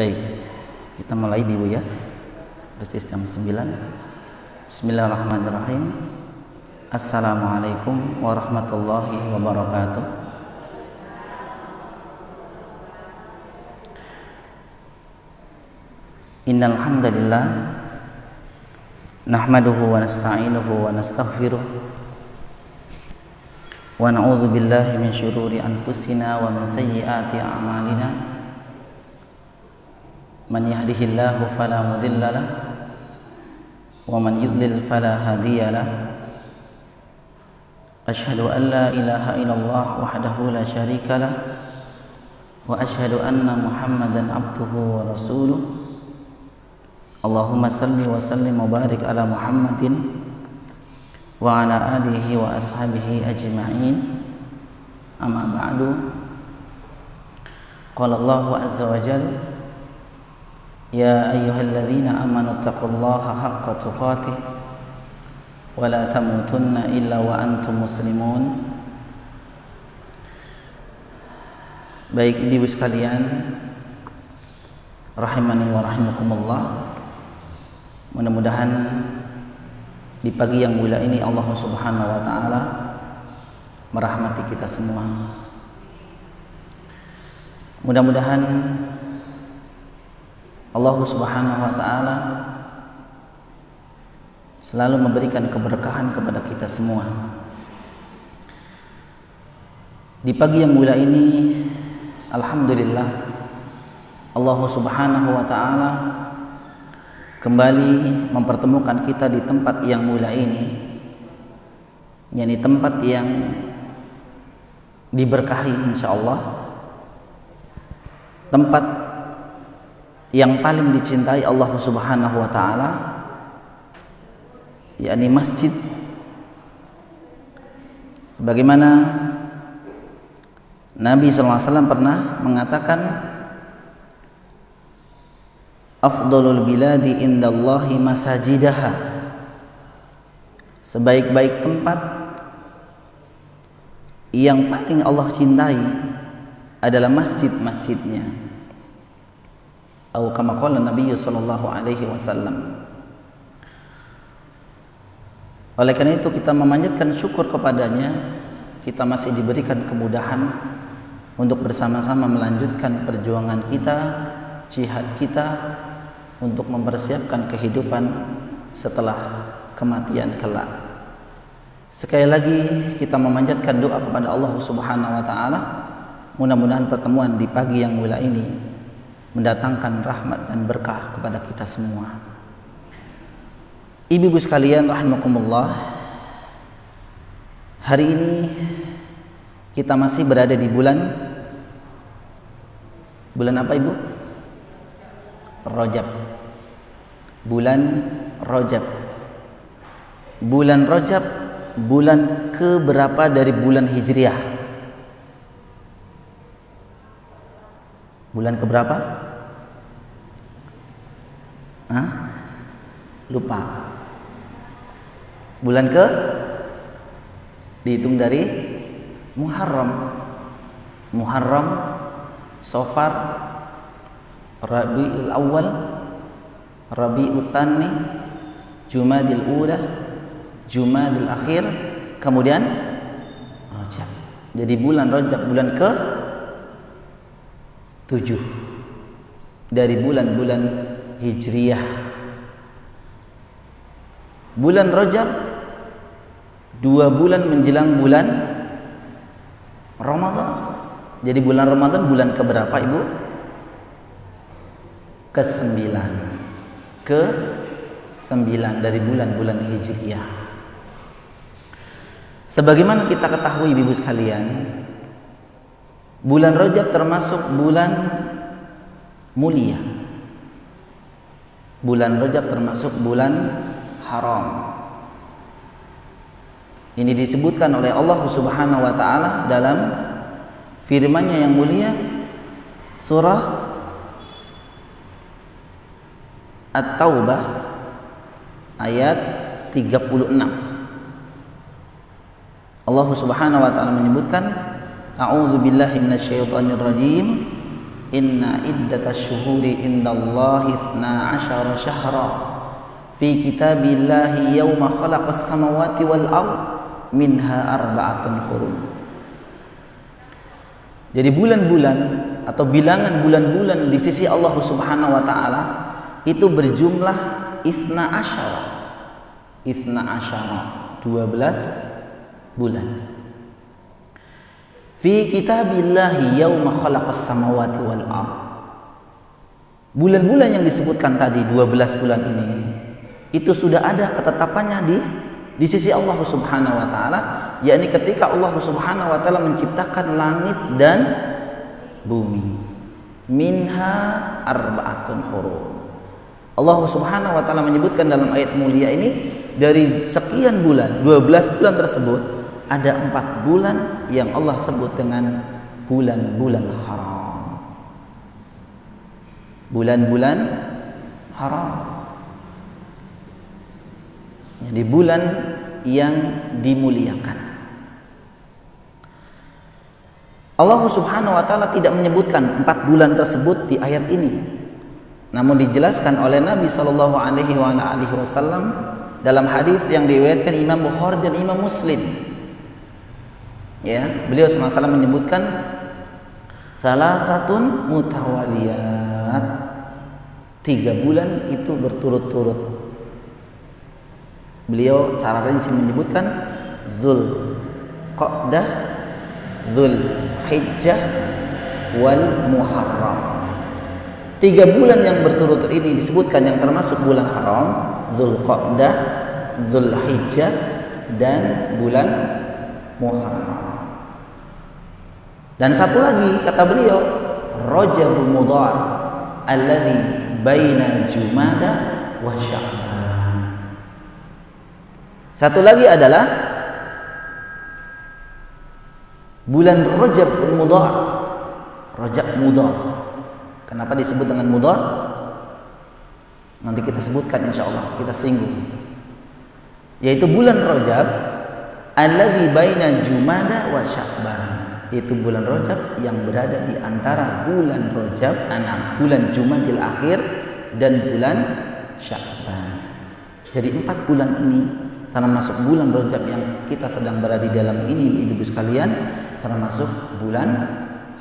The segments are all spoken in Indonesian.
Baik, kita mulai Ibu ya. Persis jam 9. Bismillahirrahmanirrahim. Assalamualaikum warahmatullahi wabarakatuh. Innal hamdalillah nahmaduhu wa nasta'inuhu wa nastaghfiruh wa na'udzu billahi min syururi anfusina wa min sayyiati a'malina. Man yahdihillahu fala mudilla lahu wa man yudlil fala hadiya lahu. Asyhadu an la ilaha illallah wahdahu la syarika lahu wa asyhadu anna Muhammadan abduhu wa rasuluh. Allahumma salli wa sallim wa barik ala Muhammadin wa ala alihi wa ashabihi ajma'in. Amma ba'du. Qala Allahu azza wa jalla: Ya ayyuhalladzina amanu taqullaha haqqa tuqatih wa la tamutunna illa wa antum muslimun. Baik ibu sekalian, rahimani wa rahimakumullah. Mudah-mudahan di pagi yang mulia ini Allah Subhanahu wa taala merahmati kita semua. Mudah-mudahan Allah Subhanahu wa taala selalu memberikan keberkahan kepada kita semua. Di pagi yang mulia ini, alhamdulillah, Allah Subhanahu wa taala kembali mempertemukan kita di tempat yang mulia ini, yakni tempat yang diberkahi insyaallah, tempat yang paling dicintai Allah Subhanahu wa taala, yakni masjid. Sebagaimana Nabi SAW pernah mengatakan, afdalul biladi indallahi masajidaha, sebaik-baik tempat yang paling Allah cintai adalah masjid-masjidnya. Atau kama qala Nabi sallallahu alaihi wasallam. Oleh karena itu kita memanjatkan syukur kepadanya, kita masih diberikan kemudahan untuk bersama-sama melanjutkan perjuangan kita, jihad kita untuk mempersiapkan kehidupan setelah kematian kelak. Sekali lagi kita memanjatkan doa kepada Allah Subhanahu wa taala, mudah-mudahan pertemuan di pagi yang mulia ini mendatangkan rahmat dan berkah kepada kita semua. Ibu-ibu sekalian rahimakumullah, hari ini kita masih berada di bulan apa Ibu? Rajab. Bulan Rajab. Bulan Rajab bulan keberapa dari bulan Hijriah? Bulan keberapa? Lupa. Bulan ke? Dihitung dari Muharram. Muharram, Safar, Rabiul Awal, Rabiul Tsani, Jumadil Ula, Jumadil Akhir, kemudian Rajab. Jadi bulan Rajab bulan ke 7 dari bulan-bulan Hijriyah. Bulan Rajab 2 bulan menjelang bulan Ramadan. Jadi bulan Ramadan bulan keberapa Ibu? Ke-9. Ke-9 dari bulan-bulan Hijriyah. Sebagaimana kita ketahui Ibu sekalian, bulan Rajab termasuk bulan mulia. Bulan Rajab termasuk bulan haram. Ini disebutkan oleh Allah Subhanahu wa taala dalam firman-Nya yang mulia, surah At-Taubah ayat 36. Allah Subhanahu wa taala menyebutkan, a'udzu billahi minasyaitonir rajim. inna iddatasy syuhuri indallahi 12 syahra fi kitabillahi yauma khalaqas samawati wal ard minha arba'atun hurum. Jadi bulan-bulan atau bilangan bulan-bulan di sisi Allah Subhanahu wa taala itu berjumlah 12 bulan. Fi kitabillahi yauma khalaqas samawati wal ard. Bulan-bulan yang disebutkan tadi 12 bulan ini itu sudah ada ketetapannya di sisi Allah Subhanahu wa taala, yakni ketika Allah Subhanahu wa taala menciptakan langit dan bumi. Minha arba'atun hurum. Allah Subhanahu wa taala menyebutkan dalam ayat mulia ini dari sekian bulan, 12 bulan tersebut ada 4 bulan yang Allah sebut dengan bulan-bulan haram. Bulan-bulan haram. Jadi bulan yang dimuliakan. Allah Subhanahu wa taala tidak menyebutkan 4 bulan tersebut di ayat ini. Namun dijelaskan oleh Nabi sallallahu alaihi wasallam dalam hadis yang diriwayatkan Imam Bukhari dan Imam Muslim. Ya, beliau SAW menyebutkan salasatun mutawaliyat. 3 bulan itu berturut-turut. Beliau cara rinci menyebutkan Zulqa'dah, Zulhijjah, wal Muharram. 3 bulan yang berturut-turut ini disebutkan yang termasuk bulan haram, Zulqa'dah, Zulhijjah, dan bulan Muharram. Dan satu lagi kata beliau, Rajabul Mudhar alladzi baina Jumada wa Sya'ban. Satu lagi adalah bulan Rajab Mudhar. Rajab Mudhar. Kenapa disebut dengan Mudhar? Nanti kita sebutkan insyaallah, kita singgung. Yaitu bulan Rajab alladzi baina Jumada wa Sya'ban. Itu bulan Rajab yang berada di antara bulan Rajab, bulan Jumadil Akhir dan bulan Sya'ban. Jadi 4 bulan ini termasuk bulan Rajab yang kita sedang berada di dalam ini, ibu-ibu sekalian, termasuk bulan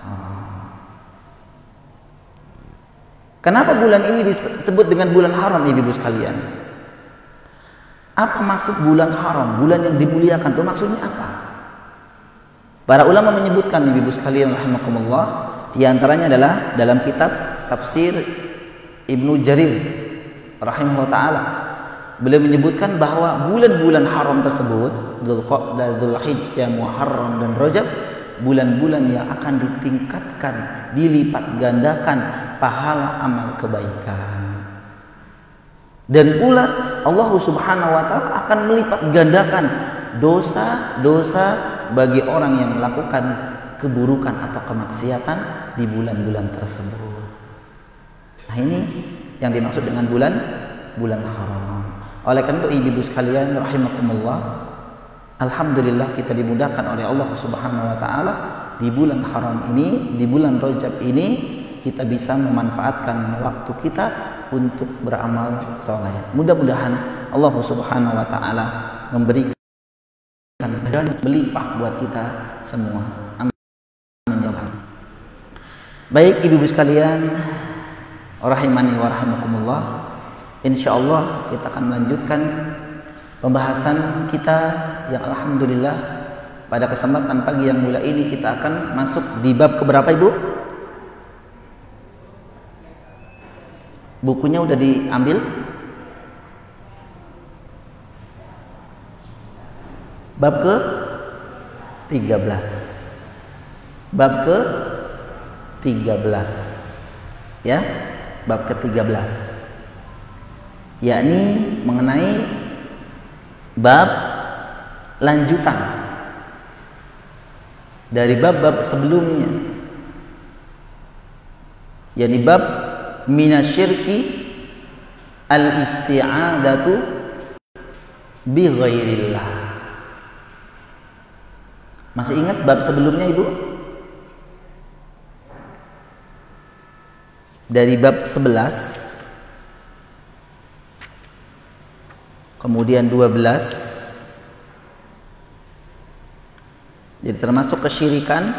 haram. Kenapa bulan ini disebut dengan bulan haram, ibu-ibu sekalian? Apa maksud bulan haram? Bulan yang dimuliakan itu maksudnya apa? Para ulama menyebutkan, ibu-ibu sekalian rahimakumullah, di antaranya adalah dalam kitab tafsir Ibnu Jarir rahimahullah taala. Beliau menyebutkan bahwa bulan-bulan haram tersebut, Dzulqa'dah, Dzulhijjah, Muharram, dan Rajab, bulan-bulan yang akan ditingkatkan, dilipat gandakan pahala amal kebaikan. Dan pula Allah Subhanahu wa taala akan melipat gandakan dosa-dosa bagi orang yang melakukan keburukan atau kemaksiatan di bulan-bulan tersebut. Nah, ini yang dimaksud dengan bulan haram. Oleh karena itu ibu-ibu sekalian rahimakumullah, alhamdulillah kita dimudahkan oleh Allah Subhanahu wa taala di bulan haram ini, di bulan Rajab ini kita bisa memanfaatkan waktu kita untuk beramal saleh. Mudah-mudahan Allah Subhanahu wa taala memberikan dan melimpah buat kita semua. Amin ya rabbal alamin. Baik ibu-ibu sekalian rahimani wa rahimakumullah, insyaallah kita akan melanjutkan pembahasan kita yang alhamdulillah pada kesempatan pagi yang mulia ini kita akan masuk di bab keberapa, Ibu? Bukunya udah diambil? Bab ke 13. Bab ke 13. Ya, bab ke 13. Yakni mengenai bab lanjutan dari bab-bab sebelumnya, yakni bab minasyirki al-isti'adatu bi ghairillah. Masih ingat bab sebelumnya, Ibu? dari bab 11, kemudian 12. Jadi termasuk kesyirikan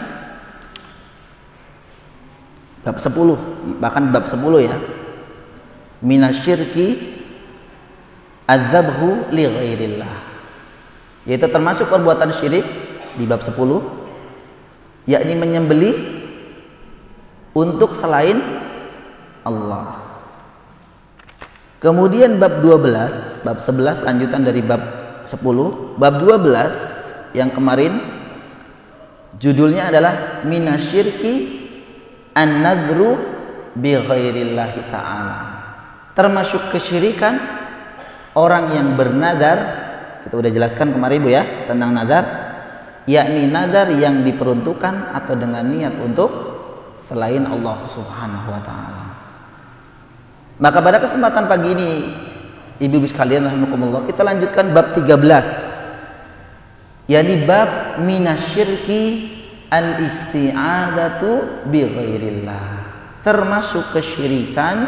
bab 10, bahkan bab 10 ya. Minasyirki adzabhu li ghairillah. Yaitu termasuk perbuatan syirik di bab 10, yakni menyembelih untuk selain Allah. Kemudian bab 12, bab 11 lanjutan dari bab 10. Bab 12 yang kemarin judulnya adalah minasyirki an-nadru bi ghairillahi ta'ala. Termasuk kesyirikan orang yang bernadar. Kita udah jelaskan kemarin Bu ya tentang nadar, yakni nadar yang diperuntukkan atau dengan niat untuk selain Allah Subhanahu wa taala. Maka pada kesempatan pagi ini ibu-ibu sekalian rahimakumullah, kita lanjutkan bab 13, yakni bab minasyirki al-isti'adatu bi ghairillah. Termasuk kesyirikan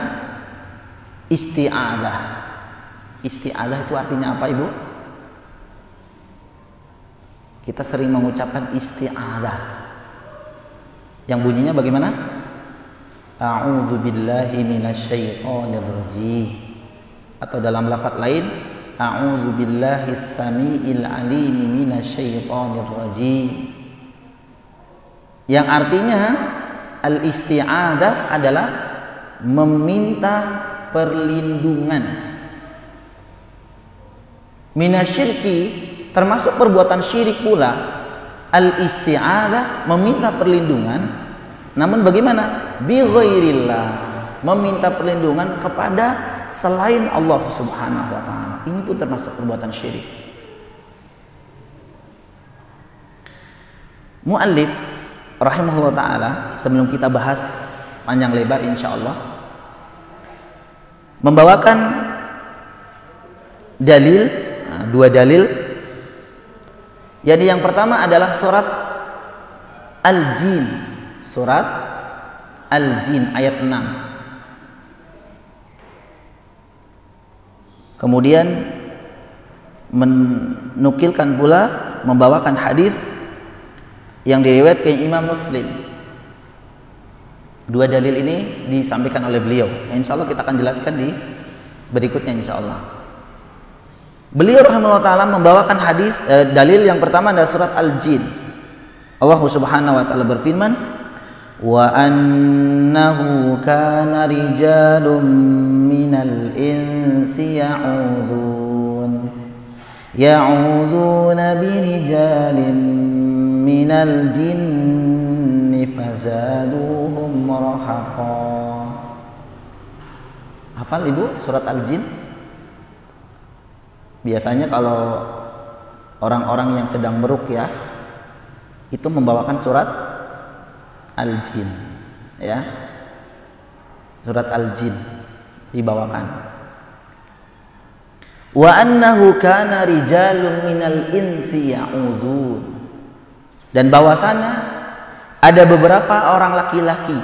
isti'adah. Isti'adah itu artinya apa Ibu? Kita sering mengucapkan isti'adah yang bunyinya bagaimana? A'udzu billahi minasyaitonir rajim. Atau dalam lafaz lain, a'udzu billahis samiil alim minasyaitonir rajim. Yang artinya al-isti'adah adalah meminta perlindungan. Minasyirki termasuk perbuatan syirik pula al-isti'adah, meminta perlindungan. Namun bagaimana? Bi ghairillah, meminta perlindungan kepada selain Allah Subhanahu wa taala. Ini pun termasuk perbuatan syirik. Muallif rahimahullah taala, sebelum kita bahas panjang lebar insyaallah, membawakan dalil, dua dalil. Jadi yang pertama adalah surat Al-Jin. Surat Al-Jin ayat 6. Kemudian menukilkan pula, membawakan hadis yang diriwayatkan Imam Muslim. Dua dalil ini disampaikan oleh beliau. Insya Allah kita akan jelaskan di berikutnya insya Allah. Beliau rahimahullah ta'ala membawakan hadis, dalil yang pertama adalah surat Al-Jin. Allah Subhanahu wa ta'ala berfirman, wa annahu kana rijalun minal insi ya'udhuna birijalin minal jinni fazaduhum rahaqa. Hafal Ibu surat Al-Jin? Biasanya kalau orang-orang yang sedang meruqyah itu membawakan surat Al-Jin, ya, surat Al-Jin dibawakan. Wa annahu kana rijalun minal insi ya'udun, dan bahwasanya ada beberapa orang laki-laki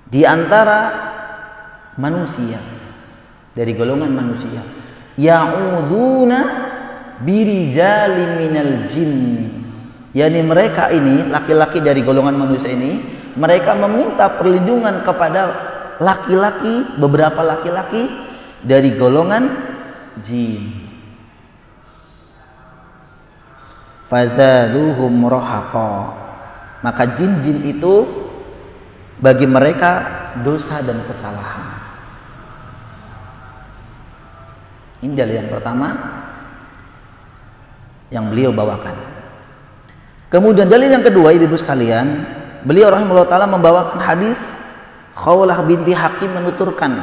di antara manusia, dari golongan manusia, ya'uduna birijalin minal jinni. Yani mereka ini, laki-laki dari golongan manusia ini, mereka meminta perlindungan kepada laki-laki, beberapa laki-laki dari golongan jin. Fazaduhum rahaqa. Maka jin-jin itu bagi mereka dosa dan kesalahan. Ini dalil yang pertama yang beliau bawakan. Kemudian dalil yang kedua, ibu-ibu sekalian, beliau rahimahullah ta'ala membawakan hadis Khawlah binti Hakim menuturkan,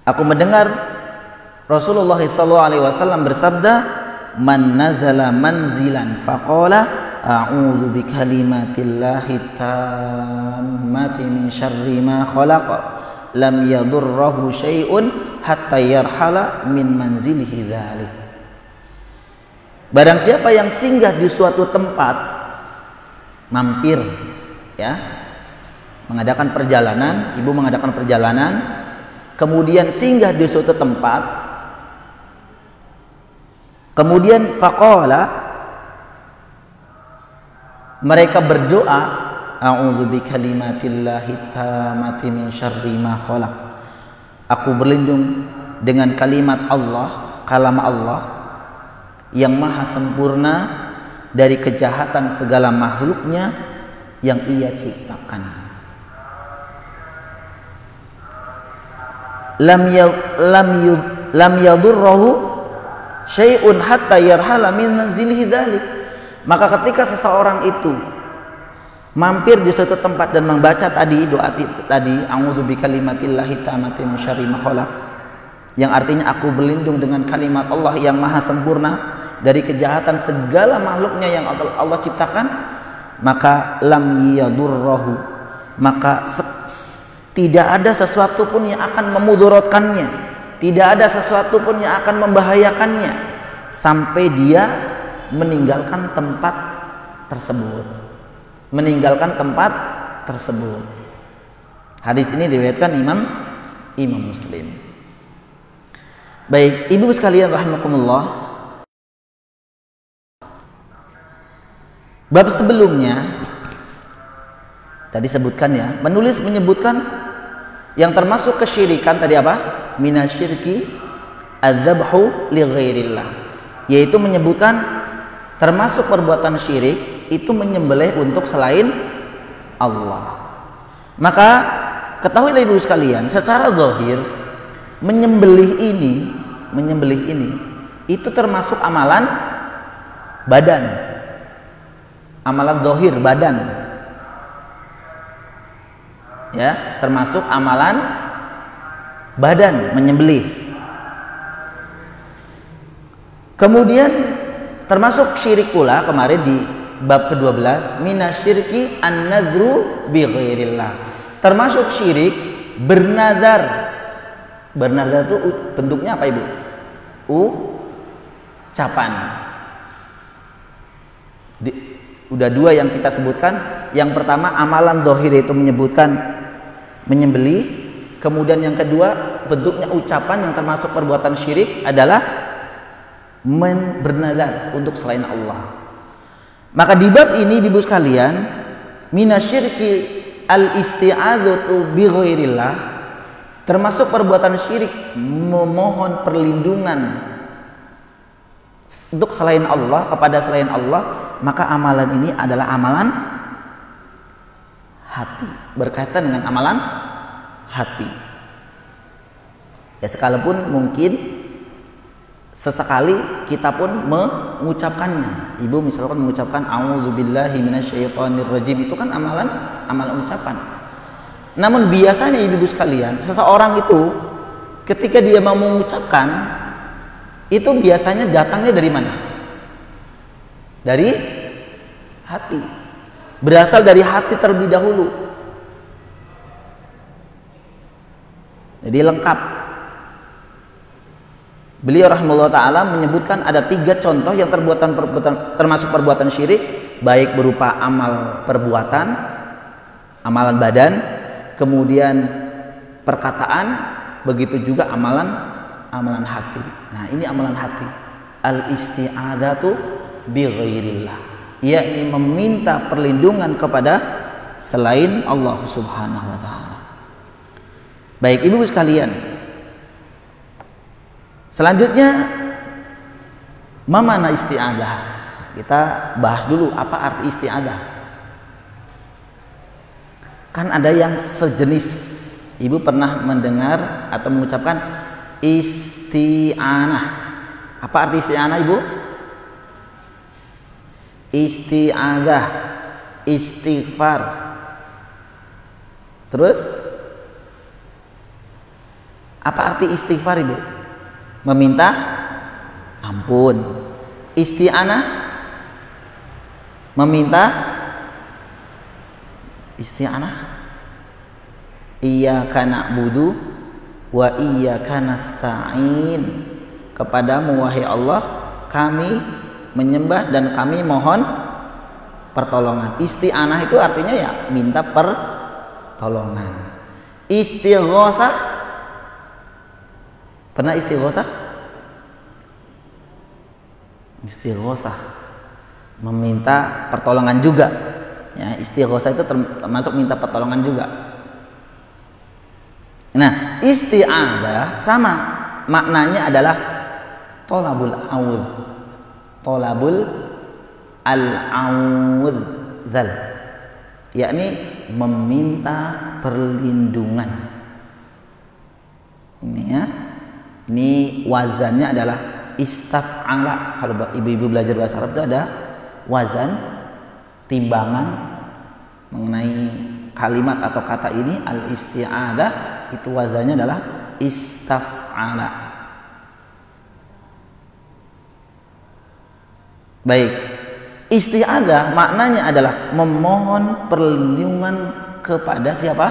aku mendengar Rasulullah SAW bersabda, man nazala manzilan faqala a'udzu bikalimatillahi tammati min syarri ma khalaq lam yadurruhu syai'un hatta yarhala min manzilihi dzalik. Barang siapa yang singgah di suatu tempat, mampir, ya, mengadakan perjalanan, ibu mengadakan perjalanan, kemudian singgah di suatu tempat, kemudian faqala, mereka berdoa, a'udzu bikalimatillahi tammati min syarri ma khalaq. Aku berlindung dengan kalimat Allah, kalam Allah yang maha sempurna dari kejahatan segala makhluknya yang ia ciptakan. Lam yadurruhu syai'un hatta yarhala min manzilihi dzalik. Maka ketika seseorang itu mampir di suatu tempat dan membaca tadi doa tadi, a'udzu bikalimatillahi tammati min syarri ma khalaq, yang artinya aku berlindung dengan kalimat Allah yang maha sempurna dari kejahatan segala makhluknya yang Allah ciptakan, maka lam yadurruhu, maka tidak ada sesuatu pun yang akan memudaratkannya, tidak ada sesuatu pun yang akan membahayakannya sampai dia meninggalkan tempat tersebut. Meninggalkan tempat tersebut. Hadis ini diriwayatkan Imam Muslim. Baik, ibu sekalian rahimakumullah. Bab sebelumnya tadi sebutkan ya, menulis menyebutkan yang termasuk kesyirikan tadi apa? Minasyirki adzabhu li ghairillah, yaitu menyebutkan termasuk perbuatan syirik itu menyembelih untuk selain Allah. Maka ketahuilah ibu sekalian, secara zahir menyembelih ini itu termasuk amalan badan. Amalan zahir badan. Ya, termasuk amalan badan menyembelih. Kemudian termasuk syirik pula kemarin di bab ke-12, minasyirki an-nadru bi ghairillah. Termasuk syirik bernadar. Bernadar itu bentuknya apa ibu? Ucapan. Udah dua yang kita sebutkan. Yang pertama amalan zahir itu menyebutkan menyembelih. Kemudian yang kedua bentuknya ucapan yang termasuk perbuatan syirik adalah bernadar untuk selain Allah. Maka di bab ini ibu sekalian, minasyirki al-isti'adzatu bi ghairillah, termasuk perbuatan syirik memohon perlindungan untuk selain Allah, kepada selain Allah. Maka amalan ini adalah amalan hati, berkaitan dengan amalan hati. Ya, sekalipun mungkin sesekali kita pun mengucapkannya. Ibu misalkan mengucapkan a'udzubillahi minasyaitonirrajim, itu kan amalan ucapan. Namun biasanya ibu sekalian, seseorang itu ketika dia mau mengucapkan itu biasanya datangnya dari mana? Dari hati. Berasal dari hati terlebih dahulu. Jadi lengkap. Beliau rahimahullah ta'ala menyebutkan ada 3 contoh yang termasuk perbuatan syirik, baik berupa amal perbuatan, amalan badan, kemudian perkataan, begitu juga amalan hati. Nah, ini amalan hati. Al-isti'adzatu bi ghairillah, yakni meminta perlindungan kepada selain Allah Subhanahu wa taala. Baik, ibu sekalian, selanjutnya mana isti'adzah? Kita bahas dulu apa arti isti'adzah. Kan ada yang sejenis. Ibu pernah mendengar atau mengucapkan isti'anah. Apa arti isti'anah, ibu? Isti'adzah, istighfar. Terus apa arti istighfar, ibu? Meminta ampun. Isti'anah, meminta isti'anah. Iyyaka na'budu wa iyyaka nasta'in. Kepadamu wahai Allah kami menyembah dan kami mohon pertolongan. Isti'anah itu artinya ya minta pertolongan. Istighosah, pernah istighosah? Istighosah meminta pertolongan juga. Ya, istighosah itu termasuk minta pertolongan juga. Nah, isti'adzah sama, maknanya adalah tolabul awudh, tolabul al-awudhal, yakni meminta perlindungan. Ini ya, ini wazannya adalah istaf'ala. Kalau ibu-ibu belajar bahasa Arab itu ada wazan, timbangan mengenai kalimat atau kata ini. Al-isti'adzah itu wazannya adalah istaf'ala. Baik, isti'adzah maknanya adalah memohon perlindungan kepada siapa?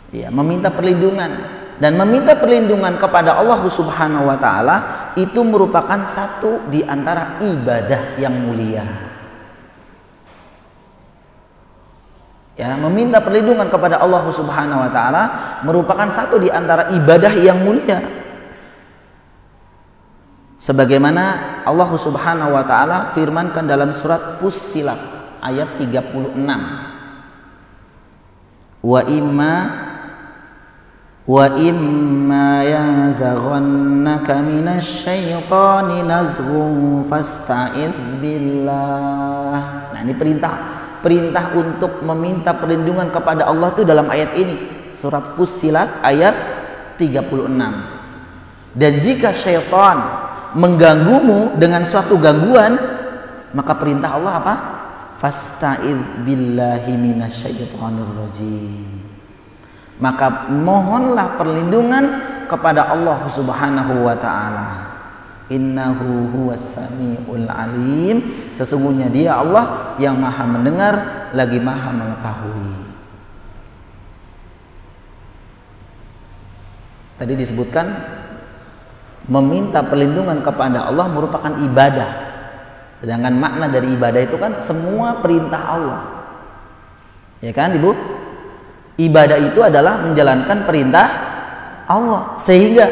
Ya, meminta perlindungan. Dan meminta perlindungan kepada Allah Subhanahu wa taala itu merupakan satu di antara ibadah yang mulia. Ya, meminta perlindungan kepada Allah Subhanahu wa taala merupakan satu di antara ibadah yang mulia. Sebagaimana Allah Subhanahu wa taala firmankan dalam surat Fussilat ayat 36. Wa imma yanzaghannaka minasyaitani nazghun fasta'idz billah. Nah, ini perintah untuk meminta perlindungan kepada Allah itu dalam ayat ini, surat Fussilat ayat 36. Dan jika syaitan mengganggumu dengan suatu gangguan, maka perintah Allah apa? Fasta'idz billahi minasyaitonir rajim. Maka mohonlah perlindungan kepada Allah Subhanahu wa taala. Innahu huwas samiul alim. Sesungguhnya Dia Allah yang Maha mendengar lagi Maha mengetahui. Tadi disebutkan meminta perlindungan kepada Allah merupakan ibadah. Sedangkan makna dari ibadah itu kan semua perintah Allah. Ya kan, Ibu? Ibadah itu adalah menjalankan perintah Allah. Sehingga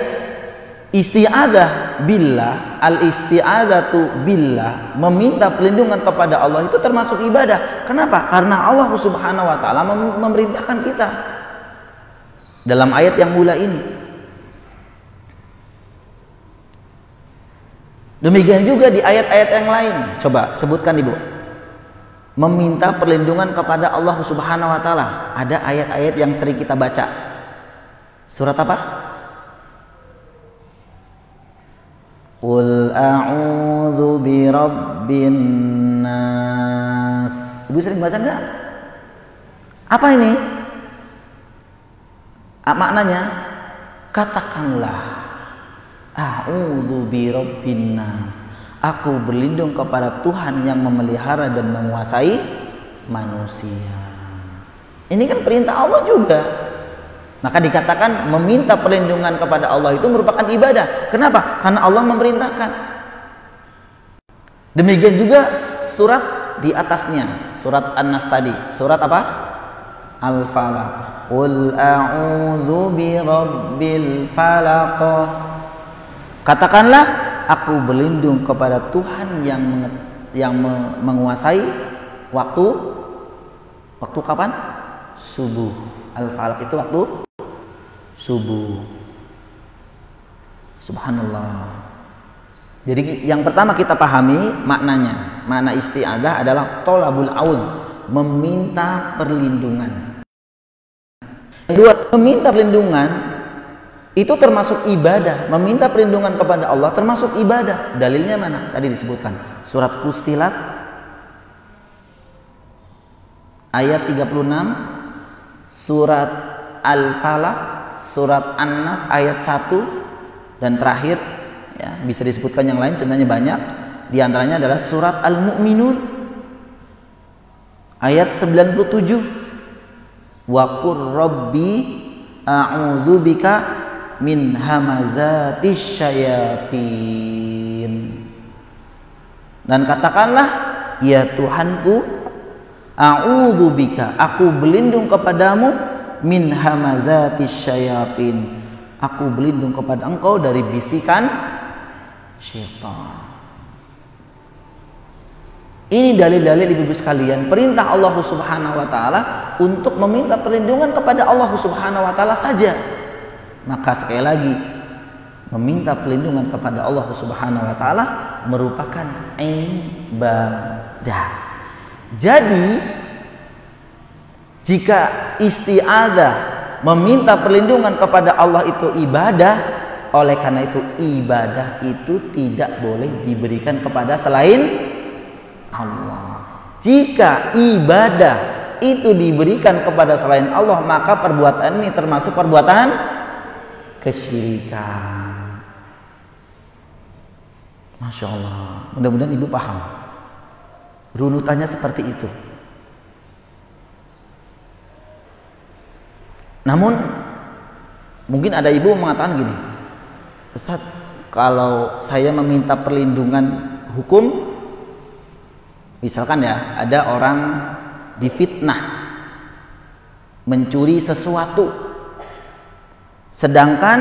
isti'adzah billah, al-isti'adzatu billah, meminta perlindungan kepada Allah itu termasuk ibadah. Kenapa? Karena Allah Subhanahu wa taala memerintahkan kita dalam ayat yang mula ini. Demikian juga di ayat-ayat yang lain. Coba sebutkan, Ibu. Meminta perlindungan kepada Allah Subhanahu wa taala. Ada ayat-ayat yang sering kita baca. Surat apa? Qul a'udzu birabbin nas. Ibu sering baca enggak? Apa ini? Maknanya, katakanlah a'udzu birabbin nas. Aku berlindung kepada Tuhan yang memelihara dan menguasai manusia. Ini kan perintah Allah juga. Maka dikatakan meminta perlindungan kepada Allah itu merupakan ibadah. Kenapa? Karena Allah memerintahkan. Demikian juga surat di atasnya, surat An-Nas tadi. Surat apa? Al-Falaq. Qul a'udzu birabbil falaq. Katakanlah, aku berlindung kepada Tuhan yang menguasai waktu kapan? Subuh. Al-Falaq itu waktu subuh. Subhanallah. Jadi yang pertama kita pahami maknanya. Makna isti'adzah adalah tolabul audz, meminta perlindungan. Yang kedua, meminta perlindungan itu termasuk ibadah. Meminta perlindungan kepada Allah termasuk ibadah. Dalilnya mana? Tadi disebutkan surat Fussilat ayat 36, surat Al-Falaq, surat An-Nas ayat 1, dan terakhir ya, bisa disebutkan yang lain sebenarnya banyak. Di antaranya adalah surat Al-Mu'minun ayat 97. Wa qur rabbi a'udzubika min hamazatis syayatin. Dan katakanlah, ya Tuhanku, A'udzubika, aku berlindung kepadamu, min hamazatis syayatin, aku berlindung kepada engkau dari bisikan syaitan. Ini dalil-dalil ibu-ibu sekalian, perintah Allah Subhanahu wa taala untuk meminta perlindungan kepada Allah Subhanahu wa taala saja. Maka sekali lagi, meminta perlindungan kepada Allah Subhanahu wa taala merupakan ibadah. Jadi jika isti'adzah meminta perlindungan kepada Allah itu ibadah, oleh karena itu ibadah itu tidak boleh diberikan kepada selain Allah. Jika ibadah itu diberikan kepada selain Allah, maka perbuatan ini termasuk perbuatan kesyirikan. Masya Allah, mudah-mudahan ibu paham. Runutannya seperti itu. Namun mungkin ada ibu mengatakan gini, Ustaz, kalau saya meminta perlindungan hukum, misalkan ya ada orang difitnah mencuri sesuatu, sedangkan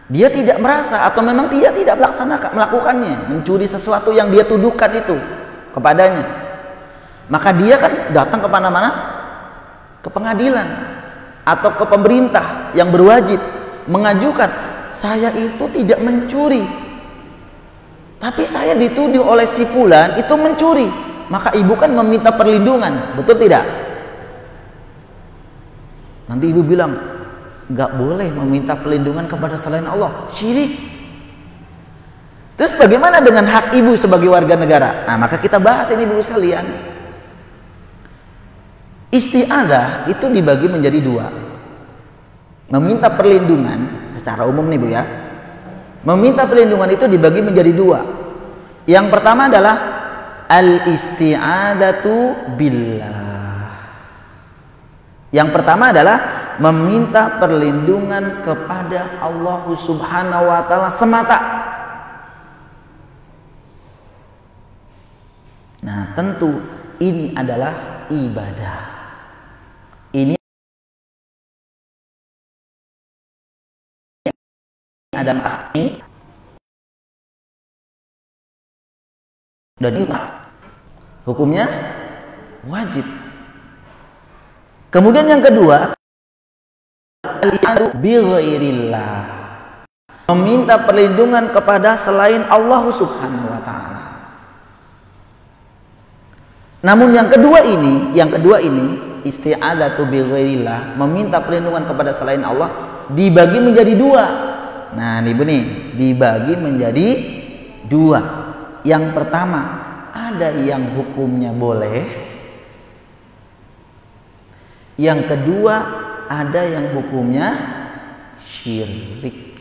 dia tidak merasa atau memang dia tidak melakukannya, mencuri sesuatu yang dia tuduhkan itu kepadanya, maka dia kan datang ke mana-mana, ke pengadilan atau ke pemerintah yang berwajib mengajukan, saya itu tidak mencuri, tapi saya dituduh oleh si fulan itu mencuri. Maka ibu kan meminta perlindungan, betul tidak? Nanti ibu bilang, nggak boleh meminta perlindungan kepada selain Allah, syirik. Terus bagaimana dengan hak ibu sebagai warga negara? Nah, maka kita bahas ini ibu sekalian. Isti'adzah itu dibagi menjadi dua. Meminta perlindungan secara umum nih bu ya. Meminta perlindungan itu dibagi menjadi dua. Yang pertama adalah al-isti'adzatu billah. Yang pertama adalah meminta perlindungan kepada Allah Subhanahu wa taala semata. Nah, tentu ini adalah ibadah. Ini adalah dan ini hukumnya wajib. Kemudian yang kedua, al-isti'adzatu bi ghairillah, meminta perlindungan kepada selain Allah Subhanahu wa taala. Namun yang kedua ini isti'adzatu bi ghairillah, meminta perlindungan kepada selain Allah, dibagi menjadi dua. Nah, nih Bu nih, dibagi menjadi dua. Yang pertama, ada yang hukumnya boleh. Yang kedua, ada yang hukumnya syirik.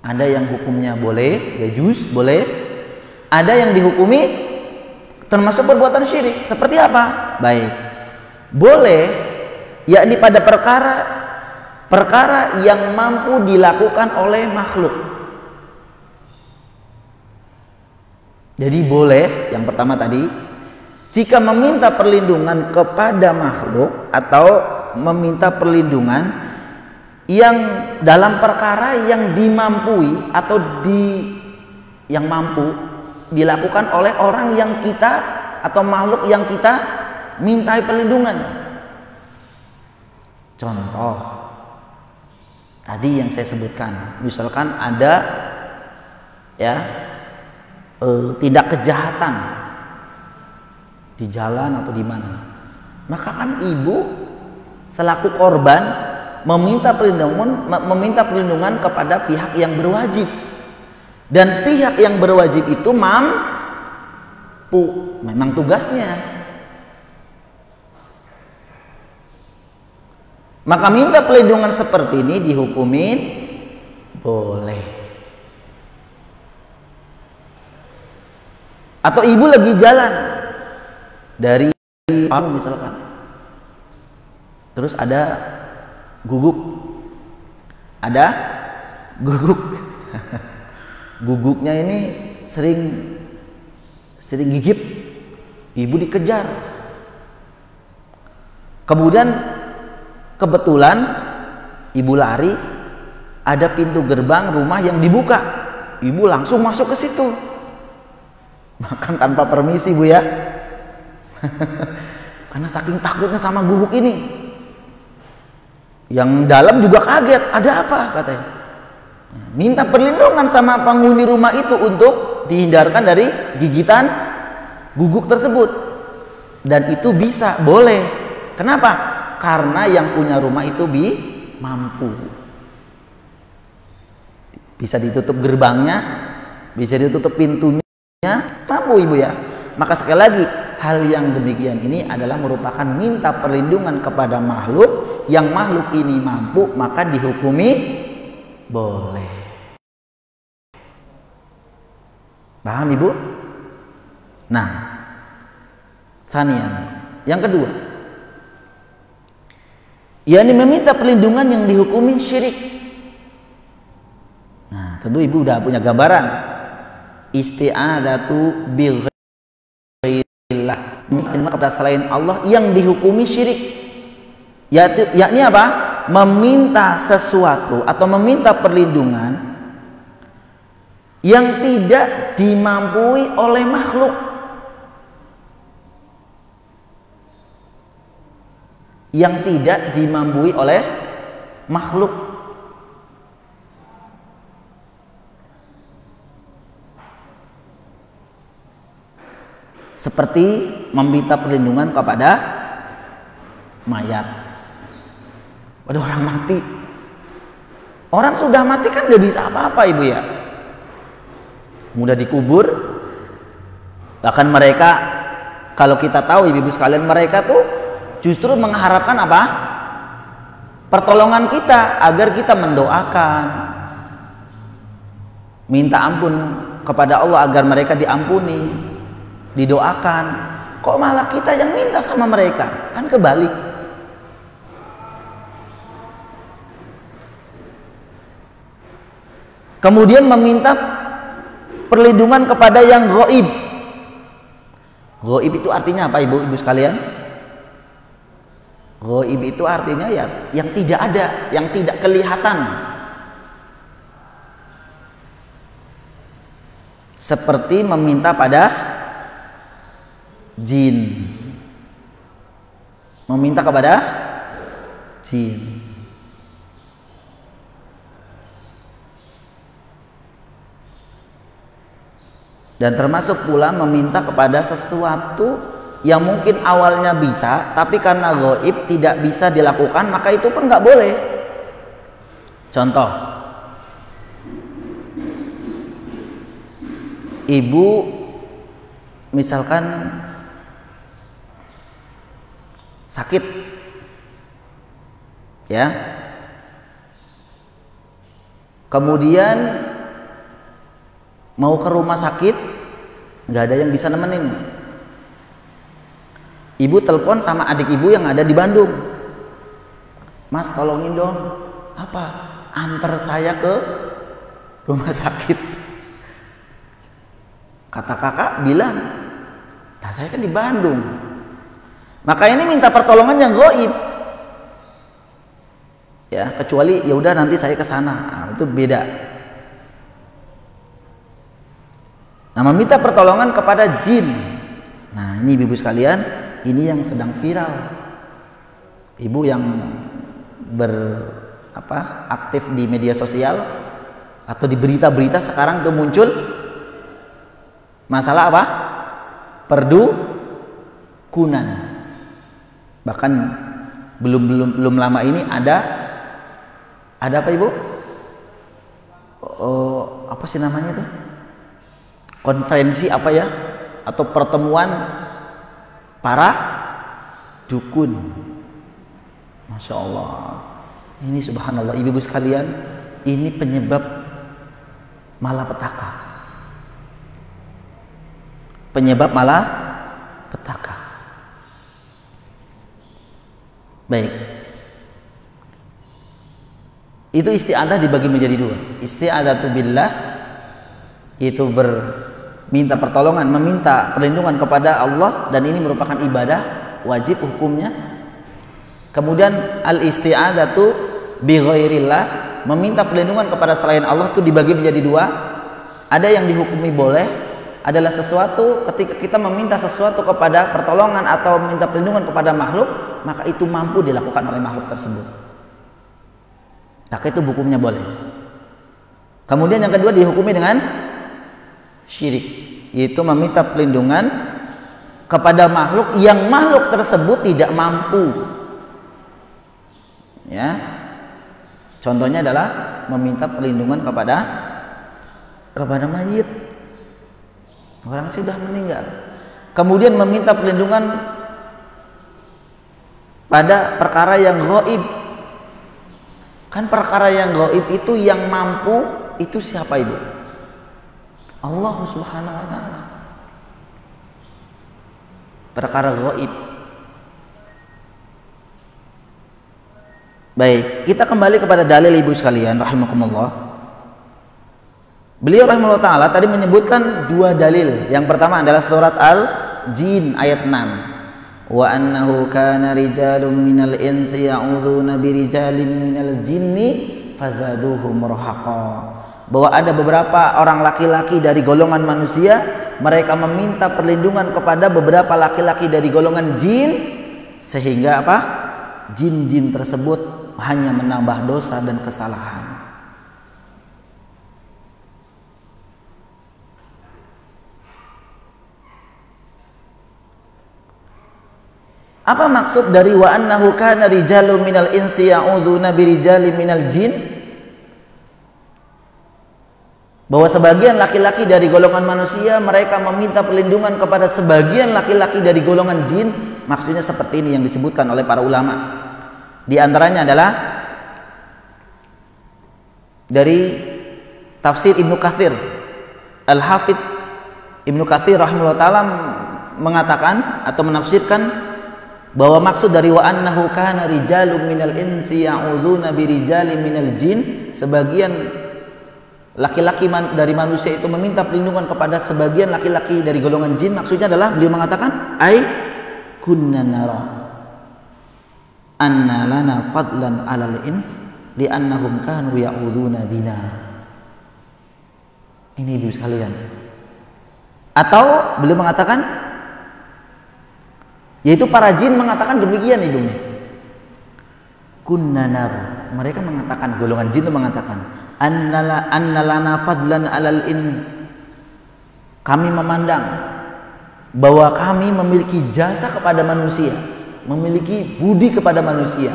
Ada yang hukumnya boleh, ya juz, boleh. Ada yang dihukumi termasuk perbuatan syirik. Seperti apa? Baik. Boleh, yakni pada perkara yang mampu dilakukan oleh makhluk. Jadi boleh, yang pertama tadi, jika meminta perlindungan kepada makhluk atau meminta perlindungan yang dalam perkara yang dimampui atau yang mampu dilakukan oleh orang yang kita atau makhluk yang kita mintai perlindungan. Contoh tadi yang saya sebutkan, misalkan ada ya tindak kejahatan di jalan atau di mana, maka kan ibu selaku korban meminta perlindungan kepada pihak yang berwajib. Dan pihak yang berwajib itu mampu, memang tugasnya. Maka minta perlindungan seperti ini dihukumin boleh. Atau ibu lagi jalan dari misalkan, terus ada guguk, guguknya ini sering gigit Ibu dikejar. Kemudian kebetulan ibu lari, ada pintu gerbang rumah yang dibuka. Ibu langsung masuk ke situ. Makan tanpa permisi, Bu ya. Karena saking takutnya sama guguk ini. Yang dalam juga kaget, ada apa katanya. Minta perlindungan sama penghuni rumah itu untuk dihindarkan dari gigitan guguk tersebut. Dan itu bisa, boleh. Kenapa? Karena yang punya rumah itu mampu. Bisa ditutup gerbangnya, bisa ditutup pintunya, mampu ibu ya. Maka sekali lagi, hal yang demikian ini adalah merupakan minta perlindungan kepada makhluk, yang makhluk ini mampu, maka dihukumi boleh. Paham ibu? Nah, Thanian, yang kedua, yakni meminta perlindungan yang dihukumi syirik. Nah, tentu ibu udah punya gambaran. Isti'adzatu bi ghairillah, meminta kepada selain Allah yang dihukumi syirik. Yakni apa? Meminta sesuatu atau meminta perlindungan yang tidak dimampui oleh makhluk. Yang tidak dimampui oleh makhluk. Seperti meminta perlindungan kepada mayat. Ada orang mati. Orang sudah mati kan gak bisa apa-apa ibu ya. Mudah dikubur. Bahkan mereka, kalau kita tahu ibu-ibu sekalian, mereka tuh justru mengharapkan apa? Pertolongan kita, agar kita mendoakan, minta ampun kepada Allah agar mereka diampuni, didoakan. Kok malah kita yang minta sama mereka? Kan kebalik. Kemudian meminta perlindungan kepada yang ghaib. Ghaib itu artinya apa ibu-ibu sekalian? Ghaib itu artinya ya yang tidak ada, yang tidak kelihatan. Seperti meminta pada jin. Meminta kepada jin. Dan termasuk pula meminta kepada sesuatu yang mungkin awalnya bisa, tapi karena gaib tidak bisa dilakukan, maka itu pun nggak boleh. Contoh, ibu misalkan sakit, ya, kemudian mau ke rumah sakit, nggak ada yang bisa nemenin. Ibu telepon sama adik ibu yang ada di Bandung. Mas, tolongin dong. Apa? Antar saya ke rumah sakit. Kata kakak bilang, nah saya kan di Bandung. Maka ini minta pertolongan yang gaib. Ya, kecuali ya udah nanti saya ke sana. Nah, itu beda. Nah, meminta pertolongan kepada jin. Nah, ini ibu sekalian, ini yang sedang viral. Ibu yang aktif di media sosial atau di berita-berita sekarang itu muncul masalah apa? Perdukunan. Bahkan belum lama ini ada apa ibu? Apa sih namanya itu? Konferensi apa ya? Atau pertemuan para dukun. Masya Allah. Ini subhanallah ibu-ibu sekalian, ini penyebab malapetaka. Penyebab malapetaka. Baik. Itu isti'adzah dibagi menjadi dua. Isti'adzatu billah itu minta pertolongan, meminta perlindungan kepada Allah, dan ini merupakan ibadah wajib hukumnya. Kemudian al-isti'adzatu bi ghairillah, meminta perlindungan kepada selain Allah itu dibagi menjadi dua. Ada yang dihukumi boleh, adalah sesuatu ketika kita meminta sesuatu kepada pertolongan atau meminta perlindungan kepada makhluk, maka itu mampu dilakukan oleh makhluk tersebut, maka itu hukumnya boleh. Kemudian yang kedua dihukumi dengan syirik, yaitu meminta perlindungan kepada makhluk yang makhluk tersebut tidak mampu. Ya, contohnya adalah meminta perlindungan kepada mayit, orang sudah meninggal. Kemudian meminta perlindungan pada perkara yang gaib. Kan perkara yang gaib itu yang mampu itu siapa, Ibu? Allah Subhanahu wa taala. Perkara gaib. Baik, kita kembali kepada dalil Ibu sekalian rahimakumullah. Beliau rahimahullah taala tadi menyebutkan dua dalil. Yang pertama adalah surat Al-Jin ayat 6. Wa annahu kana rijalun minal insi ya'udzuna birijalin minal jinni fazaduhum rahaqa. Bahwa ada beberapa orang laki-laki dari golongan manusia, mereka meminta perlindungan kepada beberapa laki-laki dari golongan jin, sehingga apa? Jin-jin tersebut hanya menambah dosa dan kesalahan. Apa maksud dari wa annahu kana rijalun minal insi ya'udzuna birijalin minal jin? Bahwa sebagian laki-laki dari golongan manusia mereka meminta perlindungan kepada sebagian laki-laki dari golongan jin. Maksudnya seperti ini yang disebutkan oleh para ulama. Di antaranya adalah dari tafsir Ibnu Katsir. Al-Hafidz Ibnu Katsir rahimahullah taala mengatakan atau menafsirkan bahwa maksud dari wa annahu kana rijalun minal insi ya'udzuna birijalin minal jin, sebagian laki-laki dari manusia itu meminta perlindungan kepada sebagian laki-laki dari golongan jin. Maksudnya adalah beliau mengatakan ai kunna nara anna lana fadlan 'alal ins li'annahum kanu ya'udzuna bina. Ini Ibu sekalian. Atau beliau mengatakan, yaitu para jin mengatakan demikian Ibu nih. Kunna nara, mereka mengatakan, golongan jin itu mengatakan annalana fadlan 'alal ins, kami memandang bahwa kami memiliki jasa kepada manusia, memiliki budi kepada manusia.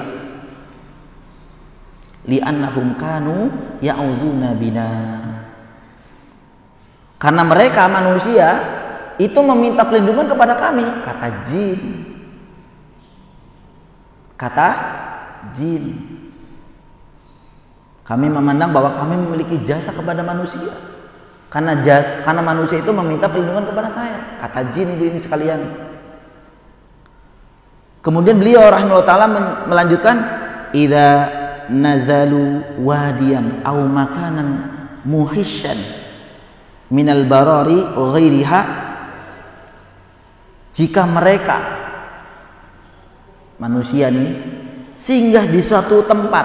Li'annahum kanu ya'udzuna bina, karena mereka manusia itu meminta perlindungan kepada kami, kata jin. Kata jin. Kami memandang bahwa kami memiliki jasa kepada manusia, karena manusia itu meminta perlindungan kepada saya, kata jin Ibu ini sekalian. Kemudian beliau rahimahullah taala melanjutkan, idza nazalu wadiyan aw makanan muhishan minal barari ghairiha, jika mereka manusia nih singgah di suatu tempat,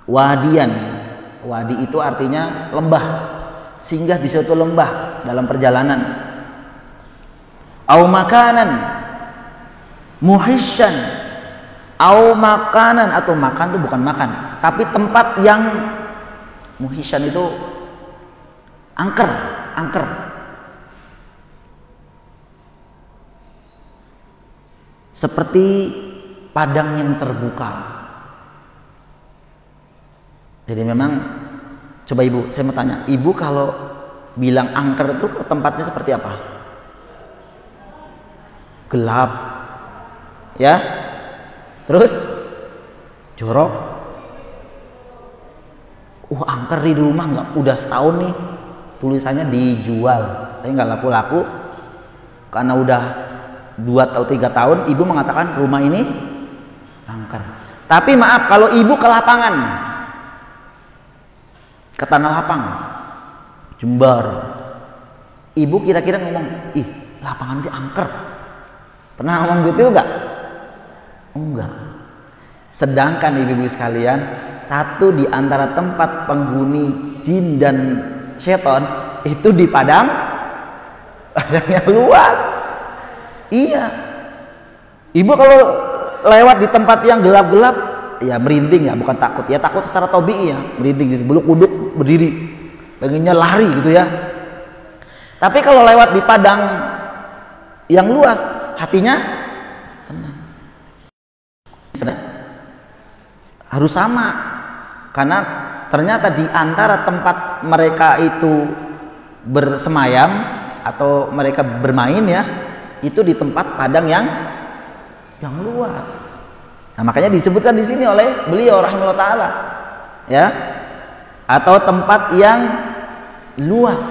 wadian, wadi itu artinya lembah, singgah di suatu lembah dalam perjalanan, au makanan muhishan, au makanan, atau makan itu bukan makan, tapi tempat yang muhishan itu angker, seperti padang yang terbuka. Jadi memang, coba Ibu, saya mau tanya, Ibu kalau bilang angker itu tempatnya seperti apa? Gelap, ya? Terus jorok. Angker di rumah nggak? Udah setahun nih, tulisannya dijual, tapi nggak laku-laku. Karena udah 2 atau 3 tahun, Ibu mengatakan rumah ini angker. Tapi maaf, kalau Ibu ke lapangan, ke tanah lapang, Jember, Ibu kira-kira ngomong, ih lapangan itu angker. Pernah ngomong gitu enggak? Enggak. Sedangkan ibu-ibu sekalian, satu di antara tempat penghuni jin dan setan itu di padang yang luas. Iya. Ibu kalau lewat di tempat yang gelap-gelap, ya merinding ya, bukan takut. Ya takut secara tabii ya, merinding, bulu kuduk berdiri, pengennya lari gitu ya. Tapi kalau lewat di padang yang luas, hatinya tenang. Harus sama, karena ternyata di antara tempat mereka itu bersemayam atau mereka bermain ya, itu di tempat padang yang luas. Nah, makanya disebutkan di sini oleh beliau rahimahullah taala, ya, atau tempat yang luas.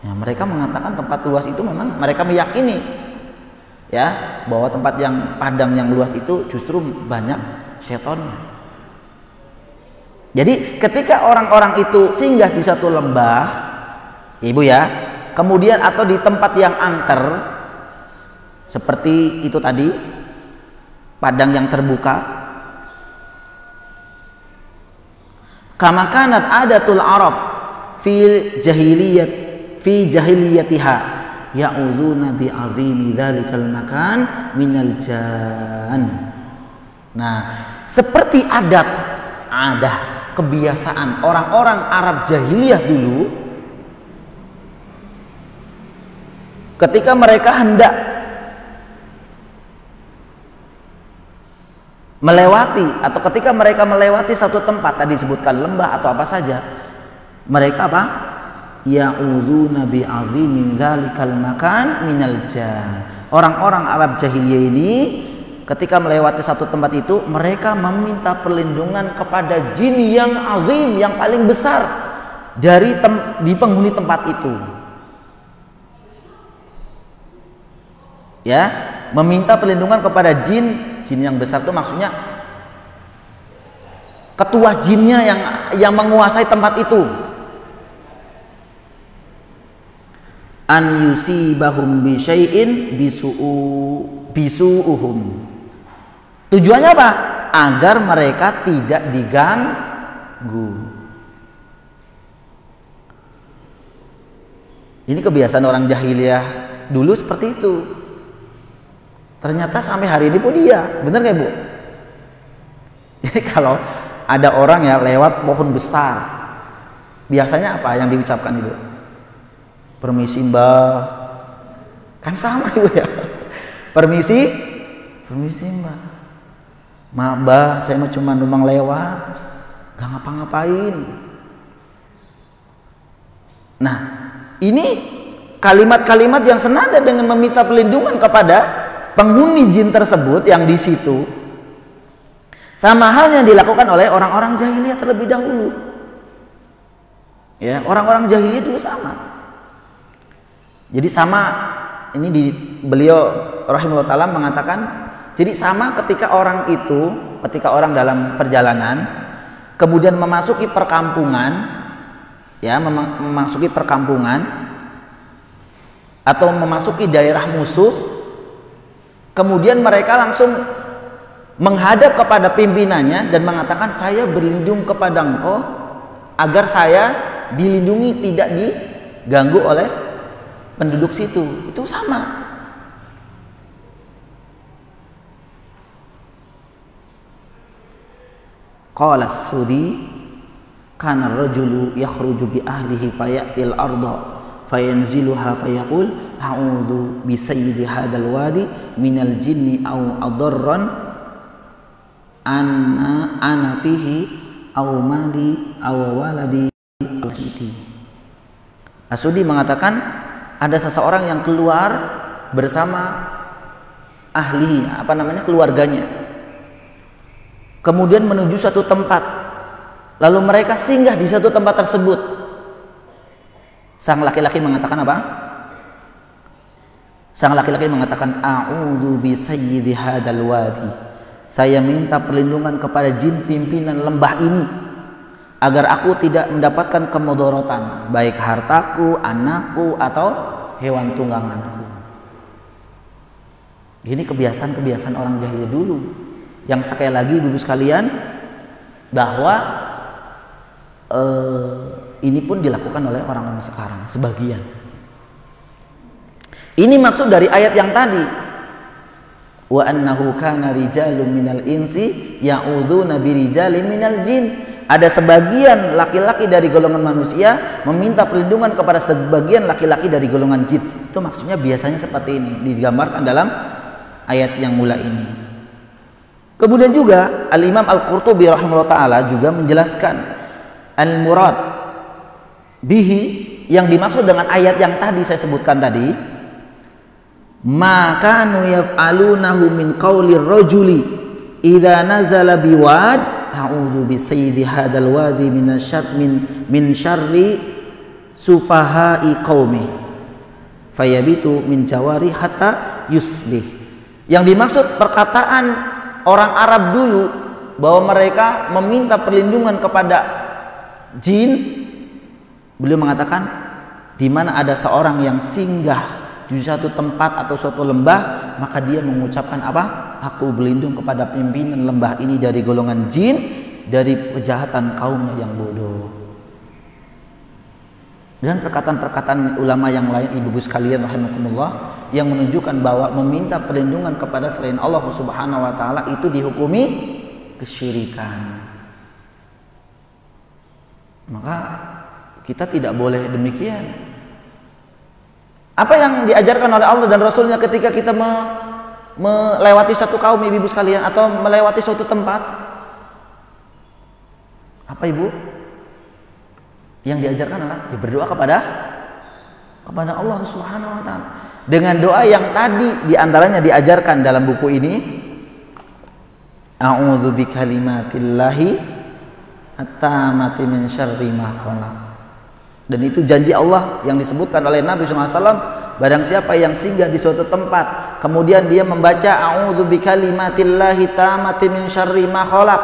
Ya, mereka mengatakan tempat luas itu memang mereka meyakini, ya, bahwa tempat yang padang yang luas itu justru banyak setannya. Jadi ketika orang-orang itu singgah di satu lembah, ibu ya, kemudian atau di tempat yang angker seperti itu tadi, padang yang terbuka, kama kanat adatul Arab fi jahiliyatiha ya'udzuna bi azimi dzalikal makan minal jan. Nah, seperti adat kebiasaan orang-orang Arab jahiliyah dulu, ketika mereka hendak melewati atau ketika mereka melewati satu tempat, tadi disebutkan lembah atau apa saja, mereka apa? Ya'udzuna bi azimi dzalikal makan minal jan. Orang-orang Arab jahiliyah ini ketika melewati satu tempat itu, mereka meminta perlindungan kepada jin yang azim, yang paling besar dari di penghuni tempat itu. Ya, meminta perlindungan kepada jin yang besar itu maksudnya ketua jinnya yang menguasai tempat itu. An yusibahum bi syai'in bisu'uhum. Tujuannya apa? Agar mereka tidak diganggu. Ini kebiasaan orang jahiliyah dulu seperti itu. Ternyata sampai hari ini pun dia, bener gak Bu? Jadi kalau ada orang ya lewat pohon besar, biasanya apa yang diucapkan Ibu? Permisi Mbak, kan sama Ibu ya. Permisi Mbak. Maaf Mbak, saya mau cuma numpang lewat, gak ngapa-ngapain. Nah, ini kalimat-kalimat yang senada dengan meminta perlindungan kepada penghuni jin tersebut yang di situ, sama halnya dilakukan oleh orang-orang jahiliyah terlebih dahulu. Ya, orang-orang jahiliyah dulu sama. Jadi sama, ini beliau rahimahullah taala mengatakan, jadi sama ketika orang dalam perjalanan kemudian memasuki perkampungan, ya, memasuki perkampungan atau memasuki daerah musuh. Kemudian mereka langsung menghadap kepada pimpinannya dan mengatakan, saya berlindung kepada engkau agar saya dilindungi, tidak diganggu oleh penduduk situ. Itu sama. Qala as-Sudi kana ar-rajulu yakhruju bi ahlihi fayatil arda fayanziluha fayaqul a'udzu bi sayyidi hadzal wadi minal jinni aw adarran ana fihi aw mali aw waladi aw fiti. As-Sudi mengatakan ada seseorang yang keluar bersama keluarganya, kemudian menuju suatu tempat, lalu mereka singgah di satu tempat tersebut. Sang laki-laki mengatakan apa? Sang laki-laki mengatakan, a'udzu bi sayyidi hadzal wadi. Saya minta perlindungan kepada jin pimpinan lembah ini. agar aku tidak mendapatkan kemudorotan, baik hartaku, anakku, atau hewan tungganganku. Ini kebiasaan-kebiasaan orang jahiliyah dulu, yang sekali lagi ibu sekalian, bahwa ini pun dilakukan oleh orang-orang sekarang sebagian. Ini maksud dari ayat yang tadi, wa annahu kana rijalun minal insi ya'udzuna birijalin minal jin. Ada sebagian laki-laki dari golongan manusia meminta perlindungan kepada sebagian laki-laki dari golongan jin. Itu maksudnya biasanya seperti ini, digambarkan dalam ayat yang mula ini. Kemudian juga Al-Imam Al-Qurtubi rahimahullah ta'ala juga menjelaskan al-murad bihi, yang dimaksud dengan ayat yang tadi saya sebutkan tadi, ma kanu yaf'alunahu min qaulir rajuli idza nazala biwad a'udzu bisayyidi hadzal wadi min syarri sufahai qaumi fayabitu min jawari hatta yusbih. Yang dimaksud perkataan orang Arab dulu bahwa mereka meminta perlindungan kepada jin. Beliau mengatakan, di mana ada seorang yang singgah di suatu tempat atau suatu lembah, maka dia mengucapkan apa? Aku berlindung kepada pimpinan lembah ini dari golongan jin, dari kejahatan kaumnya yang bodoh. Dan perkataan-perkataan ulama yang lain, ibu-ibu sekalian rahimakumullah, yang menunjukkan bahwa meminta perlindungan kepada selain Allah Subhanahu wa taala itu dihukumi kesyirikan. Maka kita tidak boleh demikian. Apa yang diajarkan oleh Allah dan Rasulnya ketika kita melewati satu kaum, ibu sekalian, atau melewati suatu tempat? Apa ibu? Yang diajarkan adalah ya berdoa kepada Allah Subhanahu wa taala. Dengan doa yang tadi diantaranya diajarkan dalam buku ini, a'udzu bikalimatillahi at-tammati min syarri ma khalaq. Dan itu janji Allah yang disebutkan oleh Nabi SAW, barang siapa yang singgah di suatu tempat kemudian dia membaca a'udzu bikalimatillahi tammati min syarri ma khalaq,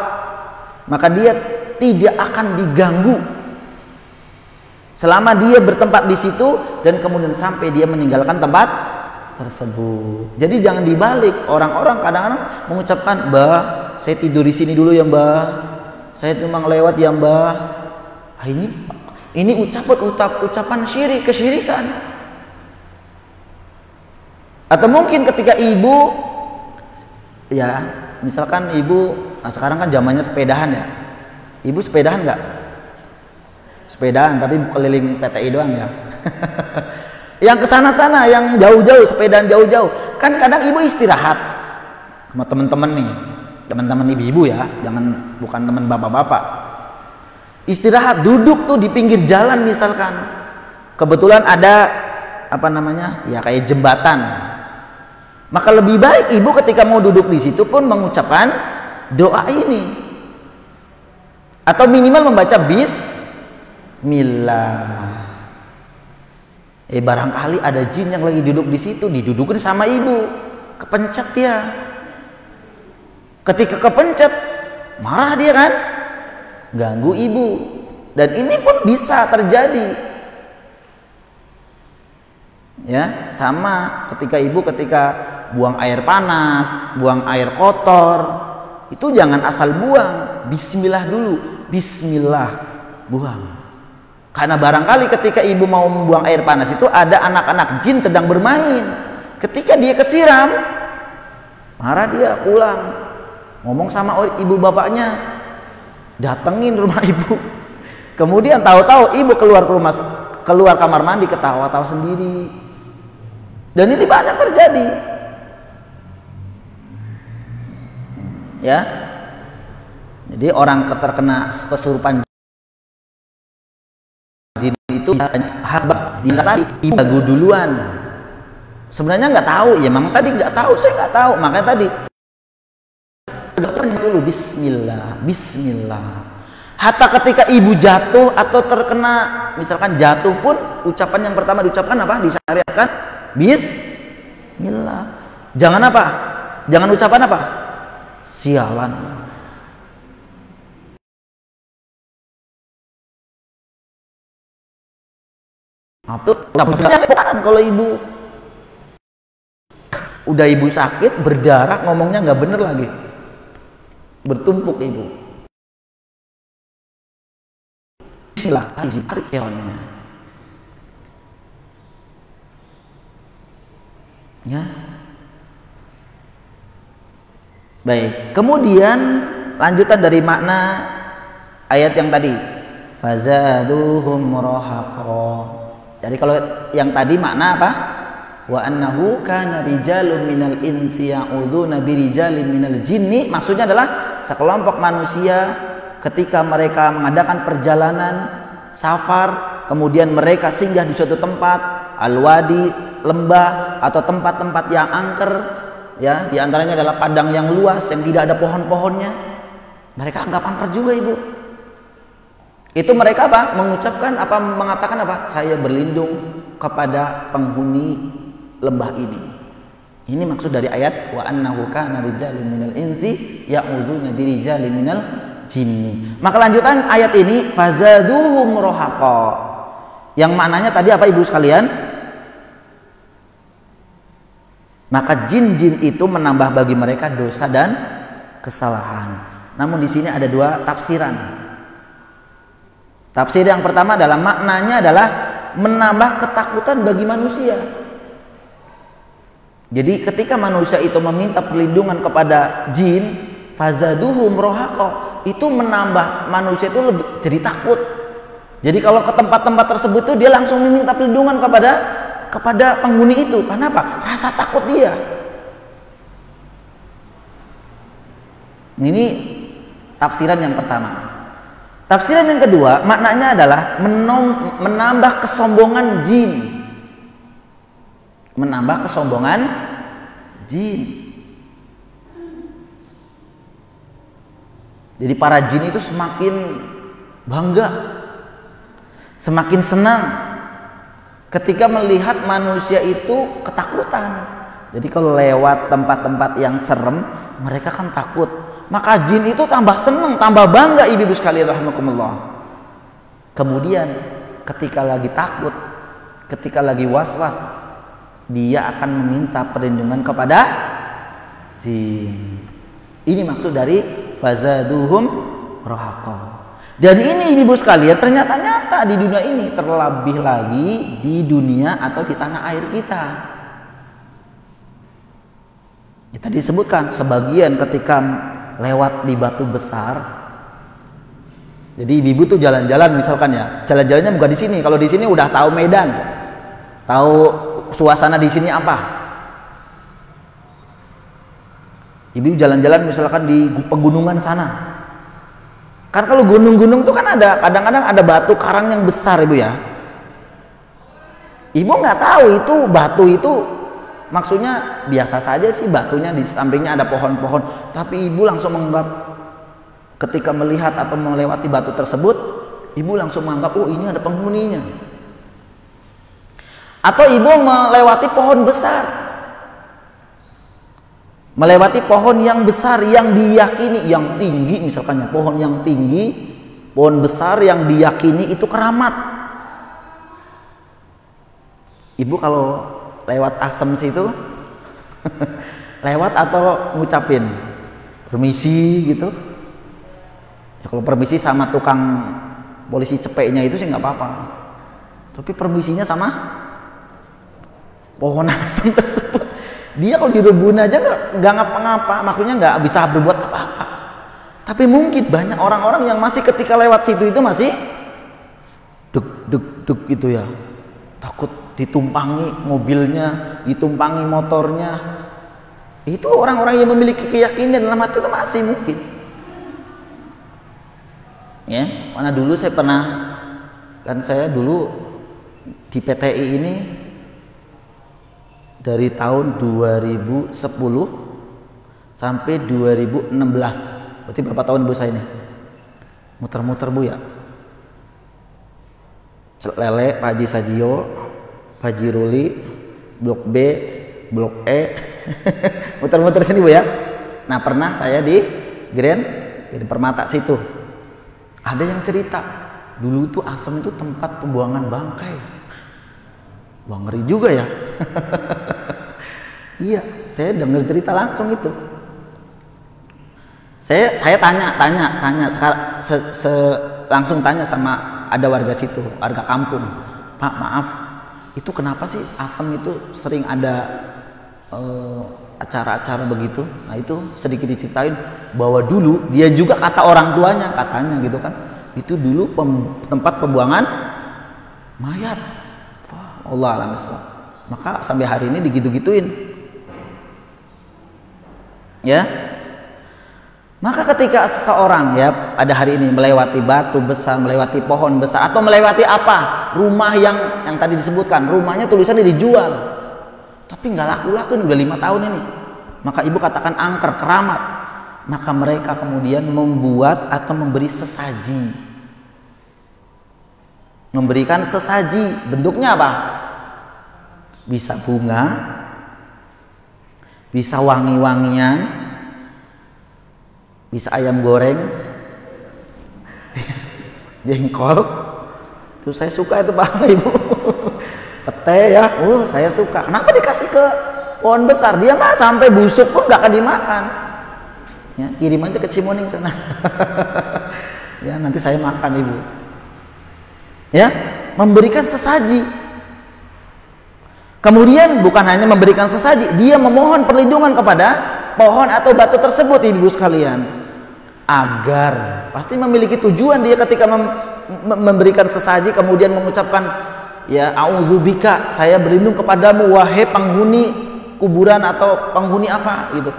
maka dia tidak akan diganggu selama dia bertempat di situ dan kemudian sampai dia meninggalkan tempat tersebut. Jadi jangan dibalik, orang-orang kadang-kadang mengucapkan, "Mbah, saya tidur di sini dulu ya, Mbah. Saya memang lewat ya, Mbah." Ini ucapan syirik, kesyirikan. Atau mungkin ketika ibu, ya misalkan ibu, nah sekarang kan zamannya sepedahan ya. Ibu sepedahan nggak? Sepedahan tapi keliling PTI doang ya. Yang kesana-sana, yang jauh-jauh, sepedaan jauh-jauh. Kan kadang ibu istirahat sama teman-teman nih, teman-teman ibu-ibu ya, bukan teman bapak-bapak. Istirahat, duduk tuh di pinggir jalan misalkan, kebetulan ada ya kayak jembatan, maka lebih baik ibu ketika mau duduk di situ pun mengucapkan doa ini, atau minimal membaca bismillah. Barangkali ada jin yang lagi duduk di situ, didudukin sama ibu, kepencet dia. Ketika kepencet, marah dia kan, ganggu ibu, dan ini pun bisa terjadi. Ya, sama ketika ibu buang air panas, buang air kotor, itu jangan asal buang, bismillah dulu, bismillah, buang. Karena barangkali ketika ibu mau membuang air panas itu ada anak-anak jin sedang bermain. Ketika dia kesiram, marah dia, pulang, ngomong sama ibu bapaknya, datengin rumah ibu. Kemudian tahu-tahu ibu keluar kamar mandi, ketawa-tawa sendiri. Dan ini banyak terjadi. Ya. Jadi orang terkena kesurupan jin itu hasbab tadi ibu gagu duluan. Sebenarnya nggak tahu, ya memang tadi nggak tahu, saya nggak tahu, makanya tadi dulu bismillah, bismillah. Hatta ketika ibu jatuh atau terkena, misalkan jatuh pun, ucapan yang pertama diucapkan apa? Disyariatkan bismillah. Jangan apa? Jangan ucapan apa? Sialan. Kalau ibu udah ibu sakit berdarah ngomongnya nggak bener lagi, bertumpuk ibu. Silahkan cari keonnya. Ya. Baik. Kemudian lanjutan dari makna ayat yang tadi. Fazaduhum rahaqa. Jadi kalau yang tadi makna apa? Wa annahu kana rijalun minal insi ya'udzuna birijalin minal jinni, maksudnya adalah sekelompok manusia ketika mereka mengadakan perjalanan safar, kemudian mereka singgah di suatu tempat, al-wadi, lembah atau tempat-tempat yang angker, ya, di antaranya adalah padang yang luas yang tidak ada pohon-pohonnya. Mereka anggap angker juga, ibu. Itu mereka apa? Mengucapkan apa? Mengatakan apa? Saya berlindung kepada penghuni lembah ini. Ini maksud dari ayat wa annahu kana rijalun minal insi ya'udzuna birijalin minal jinni. Maka lanjutan ayat ini fazaduhum rahaqa. Yang maknanya tadi apa, ibu sekalian? Maka jin-jin itu menambah bagi mereka dosa dan kesalahan. Namun di sini ada dua tafsiran. Tafsir yang pertama adalah maknanya adalah menambah ketakutan bagi manusia. Jadi ketika manusia itu meminta perlindungan kepada jin, fazaduhum rahaqa, itu menambah manusia itu lebih jadi takut. Jadi kalau ke tempat-tempat tersebut itu dia langsung meminta perlindungan kepada penghuni itu. Karena apa? Rasa takut dia. Ini tafsiran yang pertama. Tafsiran yang kedua, maknanya adalah menambah kesombongan jin. Menambah kesombongan jin. Jadi para jin itu semakin bangga, semakin senang ketika melihat manusia itu ketakutan. Jadi kalau lewat tempat-tempat yang serem, mereka kan takut. Maka jin itu tambah senang, tambah bangga, ibu-ibu sekalian rahimakumullah. Kemudian ketika lagi takut, ketika lagi was-was, dia akan meminta perlindungan kepada jin. Ini maksud dari fazaduhum rahaqa. Dan ini ibu-ibu sekalian ternyata nyata di dunia ini, terlebih lagi di dunia atau di tanah air kita. Ya, tadi disebutkan sebagian ketika lewat di batu besar. Jadi ibu tuh jalan-jalan misalkan ya, jalan-jalannya bukan di sini. Kalau di sini udah tahu medan, tahu suasana di sini apa. Ibu jalan-jalan misalkan di pegunungan sana. Kan kalau gunung-gunung tuh kan ada kadang-kadang ada batu karang yang besar, ibu ya. Ibu nggak tahu itu batu itu maksudnya biasa saja sih, batunya di sampingnya ada pohon-pohon, tapi ibu langsung menganggap ketika melihat atau melewati batu tersebut, ibu langsung menganggap oh ini ada penghuninya. Atau ibu melewati pohon besar, melewati pohon yang besar yang diyakini, yang tinggi misalkan ya, pohon yang tinggi, pohon besar yang diyakini itu keramat. Ibu kalau lewat asem situ lewat atau ngucapin permisi gitu ya, kalau permisi sama tukang polisi cepeknya itu sih nggak apa-apa, tapi permisinya sama pohon asem tersebut, dia kalau direbun aja nggak ngapa-ngapa, maksudnya nggak bisa berbuat apa-apa. Tapi mungkin banyak orang-orang yang masih ketika lewat situ itu masih deg gitu ya, takut ditumpangi mobilnya, ditumpangi motornya. Itu orang-orang yang memiliki keyakinan dalam hati itu masih mungkin. Ya, karena dulu saya pernah, kan saya dulu di PTI ini dari tahun 2010 sampai 2016. Berarti berapa tahun Bu saya ini? Muter-muter Bu ya. Lele, Pak Haji Sajio, Pak Haji Ruli, Blok B, Blok E, muter-muter sini Bu ya. Nah pernah saya di Grand Permata situ, ada yang cerita dulu tuh Asem itu tempat pembuangan bangkai. Wah, ngeri juga ya. Iya, saya dengar cerita langsung itu. Saya tanya langsung tanya sama ada warga situ, warga kampung. Pak, maaf, itu kenapa sih asam itu sering ada acara-acara begitu? Nah, itu sedikit diceritain bahwa dulu dia juga kata orang tuanya, katanya gitu kan, itu dulu tempat pembuangan mayat. Wah, Allah alam. Maka sampai hari ini digitu-gituin. Ya. Maka ketika seseorang ya pada hari ini melewati batu besar, melewati pohon besar, atau melewati apa? Rumah yang tadi disebutkan, rumahnya tulisannya dijual. Tapi nggak laku-laku, udah 5 tahun ini. Maka ibu katakan angker, keramat. Maka mereka kemudian membuat atau memberi sesaji. Memberikan sesaji, bentuknya apa? Bisa bunga, bisa wangi-wangian, bisa ayam goreng, jengkol. Tuh saya suka itu Pak Ibu. Pete ya, saya suka. Kenapa dikasih ke pohon besar? Dia mah sampai busuk pun gak akan dimakan. Ya, kirim aja ke Cimuning sana. Ya, nanti saya makan Ibu. Ya, memberikan sesaji. Kemudian bukan hanya memberikan sesaji, dia memohon perlindungan kepada pohon atau batu tersebut, Ibu sekalian. Agar pasti memiliki tujuan dia ketika memberikan sesaji, kemudian mengucapkan ya a'udzubika, saya berlindung kepadamu wahai penghuni kuburan atau penghuni apa gitu,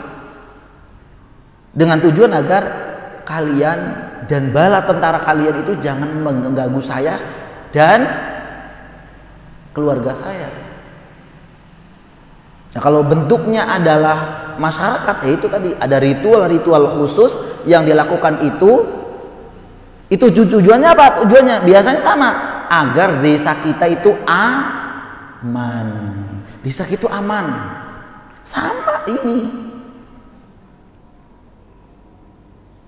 dengan tujuan agar kalian dan bala tentara kalian itu jangan mengganggu saya dan keluarga saya. Nah, kalau bentuknya adalah masyarakat, ya itu tadi ada ritual-ritual khusus yang dilakukan itu tujuannya apa? Tujuannya biasanya sama, agar desa kita itu aman. Desa itu aman. Sama ini.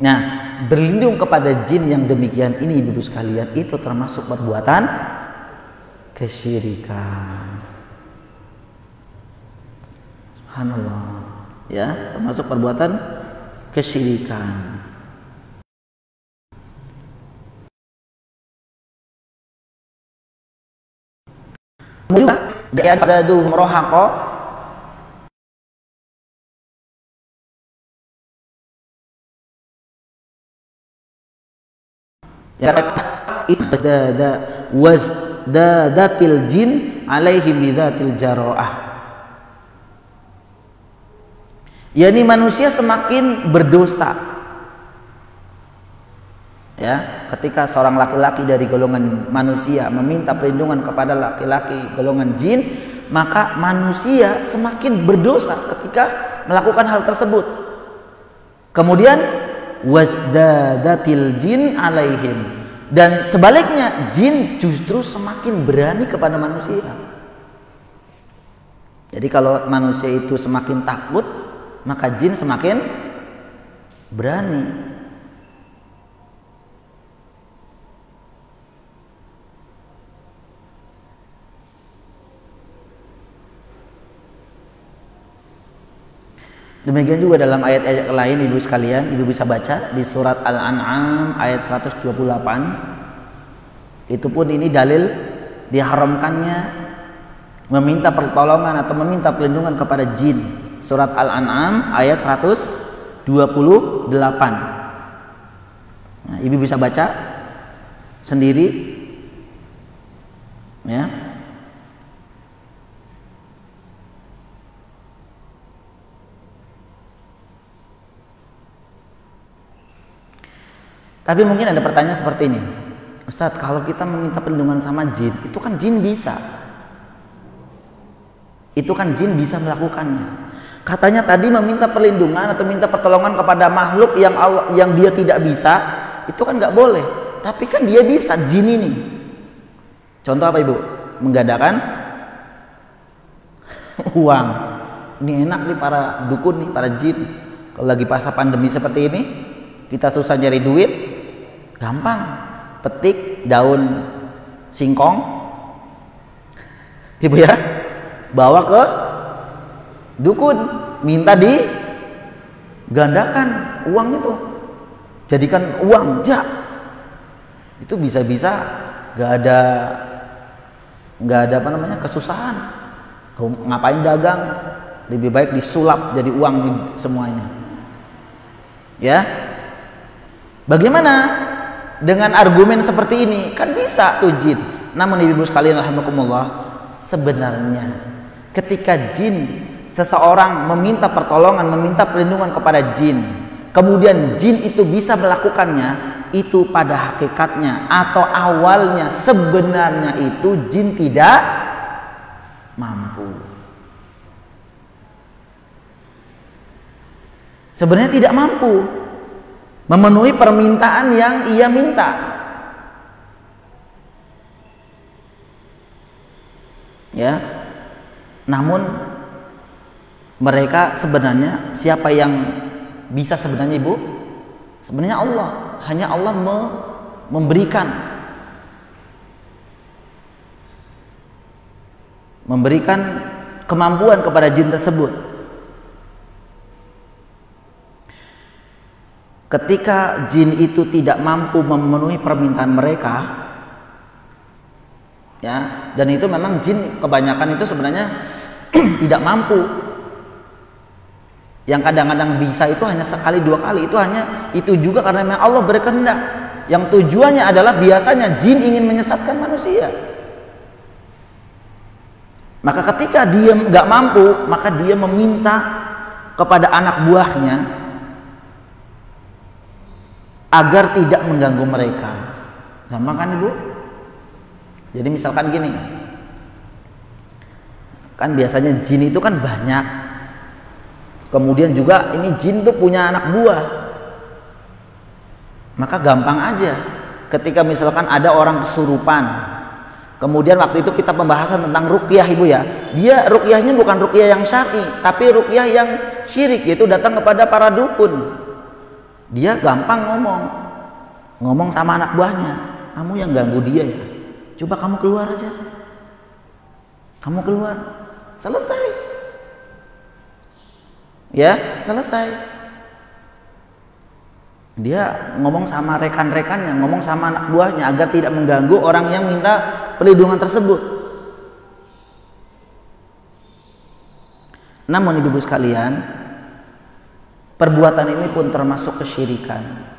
Nah, berlindung kepada jin yang demikian ini Ibu sekalian, itu termasuk perbuatan kesyirikan. Subhanallah. Ya, termasuk perbuatan kesyirikan. Juga dia zaduhum rohaqo, ya idada wazdadatil jin alaihim bidzatil jaraah. Yani manusia semakin berdosa. Ya, ketika seorang laki-laki dari golongan manusia meminta perlindungan kepada laki-laki golongan jin, maka manusia semakin berdosa ketika melakukan hal tersebut. Kemudian wasdadatil jin alaihim, dan sebaliknya jin justru semakin berani kepada manusia. Jadi kalau manusia itu semakin takut, maka jin semakin berani. Demikian juga dalam ayat-ayat lain Ibu sekalian, Ibu bisa baca di surat Al-An'am ayat 128. Itu pun ini dalil diharamkannya meminta pertolongan atau meminta perlindungan kepada jin. Surat Al-An'am ayat 128. Nah, Ibu bisa baca sendiri ya. Tapi mungkin ada pertanyaan seperti ini, Ustadz, kalau kita meminta perlindungan sama jin, itu kan jin bisa, melakukannya. Katanya tadi meminta perlindungan atau minta pertolongan kepada makhluk yang dia tidak bisa, itu kan nggak boleh. Tapi kan dia bisa, jin ini. Contoh apa Ibu? Menggadaikan uang. Ini enak nih para dukun nih, para jin. Kalau lagi masa pandemi seperti ini, kita susah nyari duit, gampang. Petik daun singkong, Ibu ya, bawa ke dukun, minta digandakan uang itu, jadikan uang jak. Itu bisa-bisa nggak ada apa namanya kesusahan. Kau ngapain dagang, lebih baik disulap jadi uang semuanya. Ya, bagaimana dengan argumen seperti ini? Kan bisa tuh jin. Namun ibu sekalian rahimakumullah, sebenarnya ketika jin, seseorang meminta pertolongan, meminta perlindungan kepada jin, kemudian jin itu bisa melakukannya, itu pada hakikatnya atau awalnya sebenarnya itu jin tidak mampu. Sebenarnya tidak mampu memenuhi permintaan yang ia minta. Ya. Namun mereka sebenarnya, siapa yang bisa sebenarnya Ibu? Sebenarnya Allah. Hanya Allah memberikan kemampuan kepada jin tersebut. Ketika jin itu tidak mampu memenuhi permintaan mereka, ya, dan itu memang jin kebanyakan itu sebenarnya tidak mampu. Yang kadang-kadang bisa itu hanya sekali dua kali, itu juga karena memang Allah berkehendak. Yang tujuannya adalah biasanya jin ingin menyesatkan manusia. Maka ketika dia nggak mampu, maka dia meminta kepada anak buahnya agar tidak mengganggu mereka. Gampang kan Ibu? Jadi misalkan gini, kan biasanya jin itu kan banyak. Kemudian juga ini jin tuh punya anak buah. Maka gampang aja. Ketika misalkan ada orang kesurupan, kemudian waktu itu kita pembahasan tentang ruqyah Ibu ya. Dia ruqyahnya bukan ruqyah yang syar'i, tapi ruqyah yang syirik, yaitu datang kepada para dukun. Dia gampang ngomong sama anak buahnya, kamu yang ganggu dia ya, coba kamu keluar aja, kamu keluar, selesai. Ya, selesai. Dia ngomong sama rekan-rekannya, ngomong sama anak buahnya agar tidak mengganggu orang yang minta perlindungan tersebut. Namun ibu-ibu sekalian, perbuatan ini pun termasuk kesyirikan.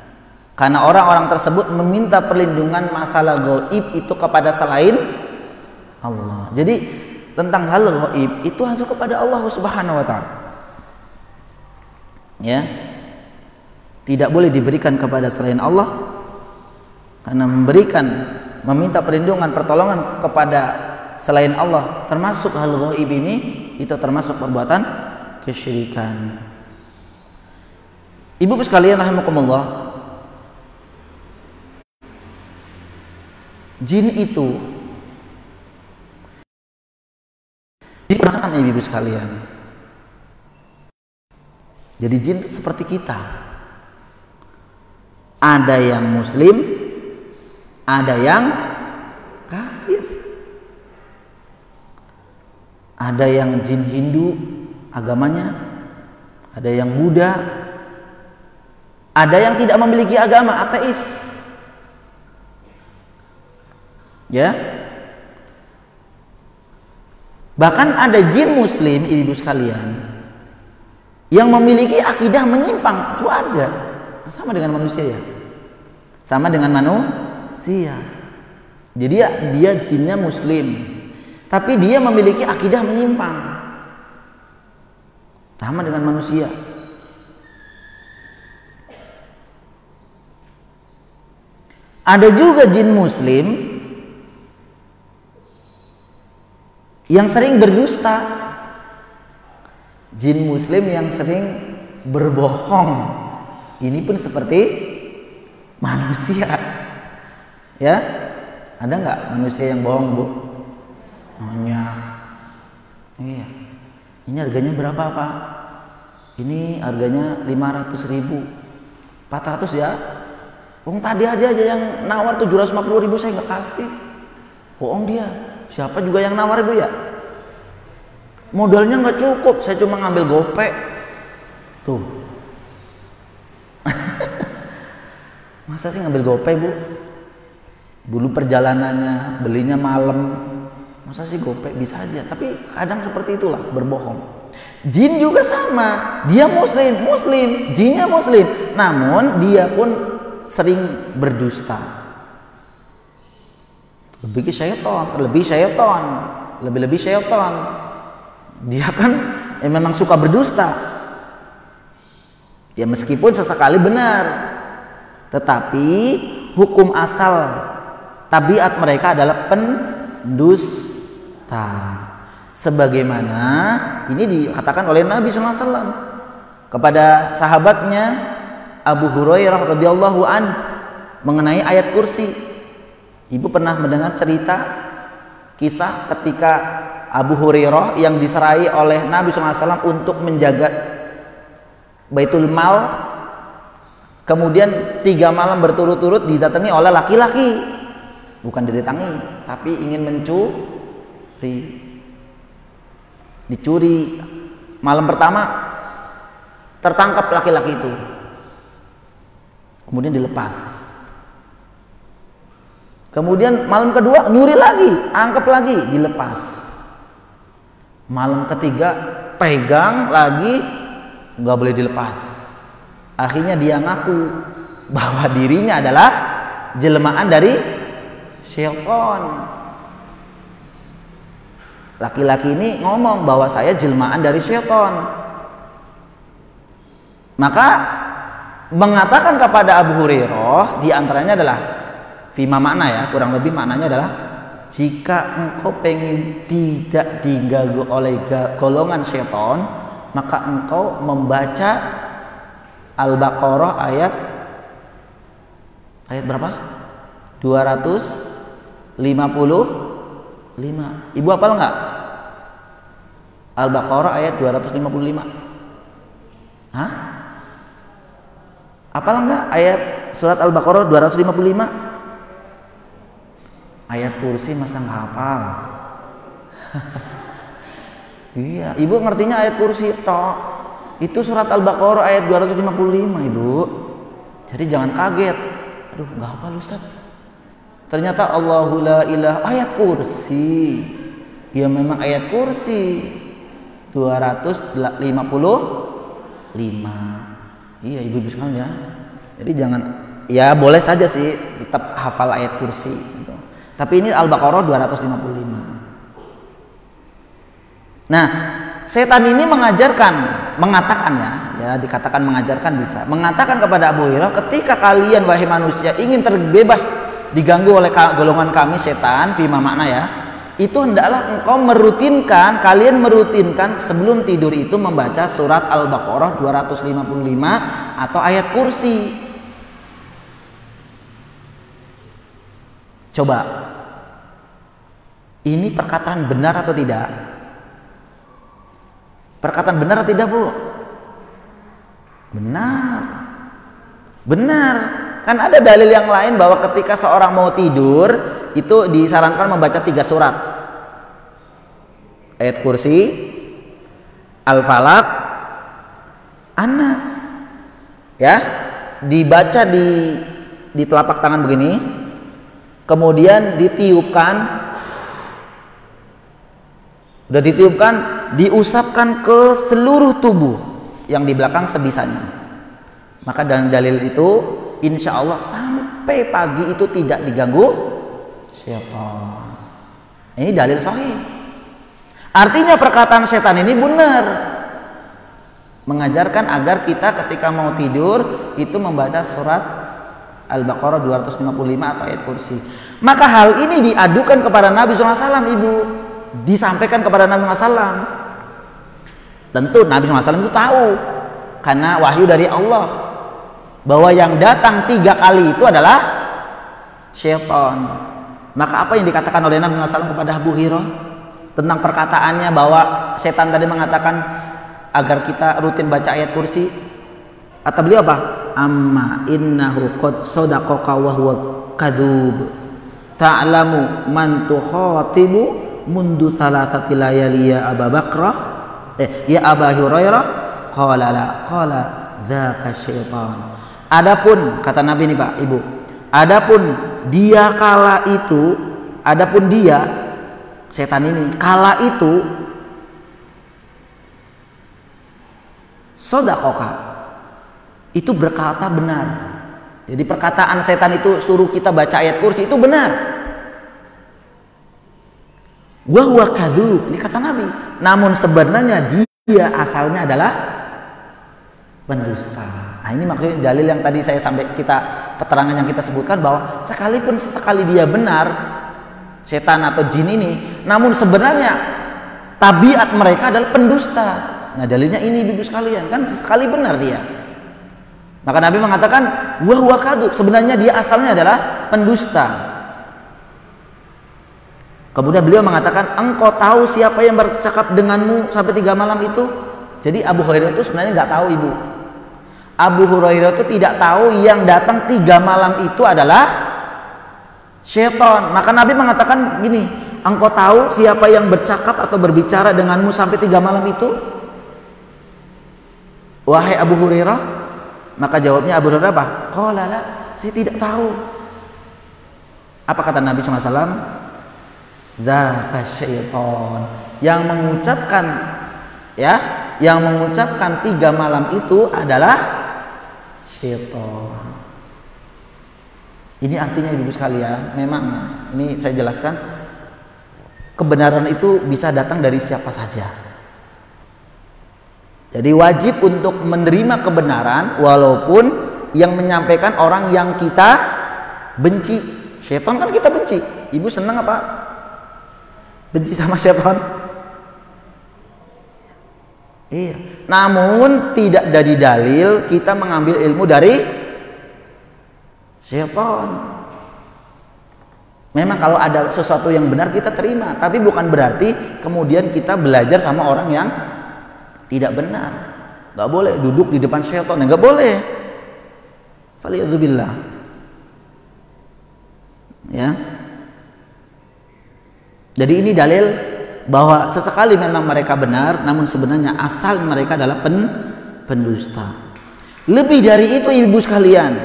Karena orang-orang tersebut meminta perlindungan masalah gaib itu kepada selain Allah. Jadi tentang hal gaib itu harus kepada Allah Subhanahu wa taala. Ya, tidak boleh diberikan kepada selain Allah, karena meminta perlindungan, pertolongan kepada selain Allah termasuk hal gaib ini, itu termasuk perbuatan kesyirikan. Ibu sekalian rahimakumullah, jin itu diperasaan ibu sekalian. Jadi jin itu seperti kita. Ada yang muslim, ada yang kafir. Ada yang jin Hindu agamanya, ada yang Buddha, ada yang tidak memiliki agama, ateis. Ya. Bahkan ada jin muslim, ibu sekalian, yang memiliki akidah menyimpang, itu ada. Sama dengan manusia ya, sama dengan manusia. Jadi dia jinnya muslim, tapi dia memiliki akidah menyimpang, sama dengan manusia. Ada juga jin muslim yang sering berdusta, jin muslim yang sering berbohong. Ini pun seperti manusia. Ya, ada nggak manusia yang bohong, Bu? Nanya, iya, ini harganya berapa Pak? Ini harganya 500.000, 400 ya. Wong tadi aja yang nawar 750.000 saya nggak kasih. Bohong dia. Siapa juga yang nawar Ibu ya? Modalnya nggak cukup, saya cuma ngambil gopek. Tuh. Masa sih ngambil gopek, Bu? Dulu perjalanannya, belinya malam. Masa sih gopek? Bisa aja. Tapi kadang seperti itulah, berbohong. Jin juga sama. Dia muslim, jinnya muslim. Namun dia pun sering berdusta. Lebih syaitan. Dia kan memang suka berdusta. Ya meskipun sesekali benar. Tetapi hukum asal tabiat mereka adalah pendusta, sebagaimana ini dikatakan oleh Nabi SAW kepada sahabatnya Abu Hurairah radhiyallahu an mengenai ayat kursi. Ibu pernah mendengar cerita kisah ketika Abu Hurairah yang diserai oleh Nabi SAW untuk menjaga Baitul Mal, kemudian 3 malam berturut-turut didatangi oleh laki-laki. Bukan didatangi, tapi ingin dicuri. Malam pertama tertangkap laki-laki itu, kemudian dilepas. Kemudian malam kedua nyuri lagi, angkep lagi, dilepas. Malam ketiga pegang lagi, nggak boleh dilepas. Akhirnya dia ngaku bahwa dirinya adalah jelmaan dari syaitan. Laki-laki ini ngomong bahwa saya jelmaan dari syaitan. Maka mengatakan kepada Abu Hurairah diantaranya adalah fima makna ya, kurang lebih maknanya adalah jika engkau pengen tidak diganggu oleh golongan syaitan, maka engkau membaca Al-Baqarah ayat berapa? 255. Ibu hafal nggak? Al-Baqarah ayat 255. Hah? Hafal nggak ayat surat Al-Baqarah 255? Ayat kursi masa nggak hafal? Iya, ibu ngertinya ayat kursi toh. Itu surat Al-Baqarah ayat 255, Ibu. Jadi jangan kaget. Aduh, nggak hafal Ustaz. Ternyata Allahu la ilaha ayat kursi. Ya memang ayat kursi 255. Iya ibu-ibu sekalian ya. Jadi jangan, ya boleh saja sih tetap hafal ayat kursi gitu. Tapi ini Al-Baqarah 255. Nah, setan ini mengatakan ya dikatakan mengajarkan bisa. Mengatakan kepada Abu Hurairah, ketika kalian wahai manusia ingin terbebas diganggu oleh golongan kami setan, fima makna ya, itu hendaklah kalian merutinkan sebelum tidur itu membaca surat Al-Baqarah 255 atau ayat kursi. Coba, ini perkataan benar atau tidak? Perkataan benar atau tidak, Bu? Benar. Kan ada dalil yang lain bahwa ketika seorang mau tidur itu disarankan membaca 3 surat. Ayat kursi, Al-Falaq, An-Nas. Ya, dibaca di telapak tangan begini. Kemudian ditiupkan. Udah ditiupkan, diusapkan ke seluruh tubuh yang di belakang sebisanya. Maka dengan dalil itu insya Allah sampai pagi itu tidak diganggu syaitan. Ini dalil sahih. Artinya perkataan setan ini benar, mengajarkan agar kita ketika mau tidur itu membaca surat Al-Baqarah 255 atau ayat kursi. Maka hal ini diadukan kepada Nabi SAW, Ibu. Disampaikan kepada Nabi SAW. Tentu Nabi SAW itu tahu karena wahyu dari Allah bahwa yang datang 3 kali itu adalah syaitan. Maka apa yang dikatakan oleh Nabi SAW kepada Abu Hurairah tentang perkataannya bahwa setan tadi mengatakan agar kita rutin baca ayat kursi? Kata beliau apa? Amma innahu qad sadaqaka wa huwa kadzub ta'lamu man tukhatibu mundu salasati layali ya Aba Bakrah ya Aba Hurairah qala la qala dzaka syaitan. Adapun kata Nabi nih Pak Ibu, adapun dia kala itu, adapun dia setan ini kala itu sodakoka, itu berkata benar. Jadi perkataan setan itu suruh kita baca ayat kursi itu benar. Wa huwa kadzub, ini kata Nabi. Namun sebenarnya dia asalnya adalah pendusta. Nah ini maksudnya dalil yang tadi saya sampai keterangan yang kita sebutkan bahwa sesekali dia benar setan atau jin ini, namun sebenarnya tabiat mereka adalah pendusta. Nah dalilnya ini ibu sekalian, kan sesekali benar dia. Maka Nabi mengatakan wa huwa kadzub, sebenarnya dia asalnya adalah pendusta. Kemudian beliau mengatakan, engkau tahu siapa yang bercakap denganmu sampai 3 malam itu? Jadi Abu Hurairah itu sebenarnya nggak tahu ibu. Abu Hurairah itu tidak tahu yang datang 3 malam itu adalah syaitan. Maka Nabi mengatakan gini, engkau tahu siapa yang bercakap atau berbicara denganmu sampai 3 malam itu? Wahai Abu Hurairah. Maka jawabnya Abu Hurairah apa? Qala la, saya tidak tahu. Apa kata Nabi SAW? Dzaka syaitan. Yang mengucapkan yang mengucapkan 3 malam itu adalah syaitan. Ini artinya ibu sekalian, memangnya ini saya jelaskan, kebenaran itu bisa datang dari siapa saja. Jadi wajib untuk menerima kebenaran walaupun yang menyampaikan orang yang kita benci. Syaitan kan kita benci. Ibu senang apa benci sama syaitan? Iya. Namun tidak dari dalil kita mengambil ilmu dari syaitan. Memang kalau ada sesuatu yang benar kita terima, tapi bukan berarti kemudian kita belajar sama orang yang tidak benar. Gak boleh duduk di depan syaitan, gak boleh. Faliyadzubillah. Ya. Jadi ini dalil bahwa sesekali memang mereka benar, namun sebenarnya asal mereka adalah pendusta. Lebih dari itu ibu sekalian,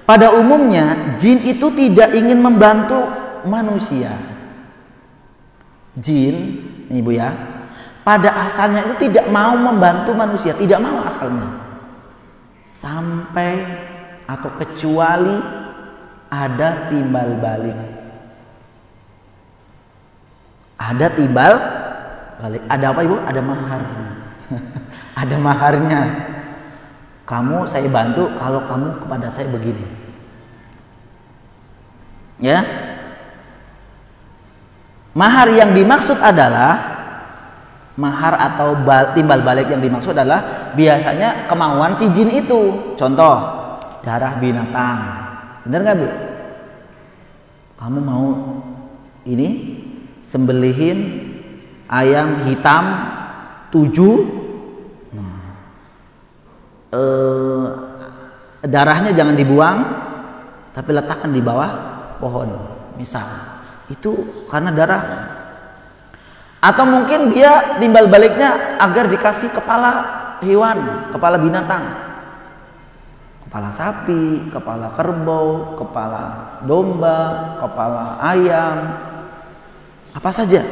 pada umumnya jin itu tidak ingin membantu manusia. Jin, ibu ya, pada asalnya itu tidak mau membantu manusia, tidak mau asalnya. Sampai atau kecuali ada timbal balik. Ada timbal balik. Ada apa ibu? Ada maharnya. Ada maharnya. Kamu saya bantu kalau kamu kepada saya begini. Ya. Mahar yang dimaksud adalah mahar atau timbal balik yang dimaksud adalah biasanya kemauan si jin itu. Contoh, darah binatang. Benar nggak bu? Kamu mau ini sembelihin ayam hitam 7, nah, darahnya jangan dibuang tapi letakkan di bawah pohon misal, itu karena darah. Atau mungkin dia timbal baliknya agar dikasih kepala hewan, kepala binatang, kepala sapi, kepala kerbau, kepala domba, kepala ayam, apa saja.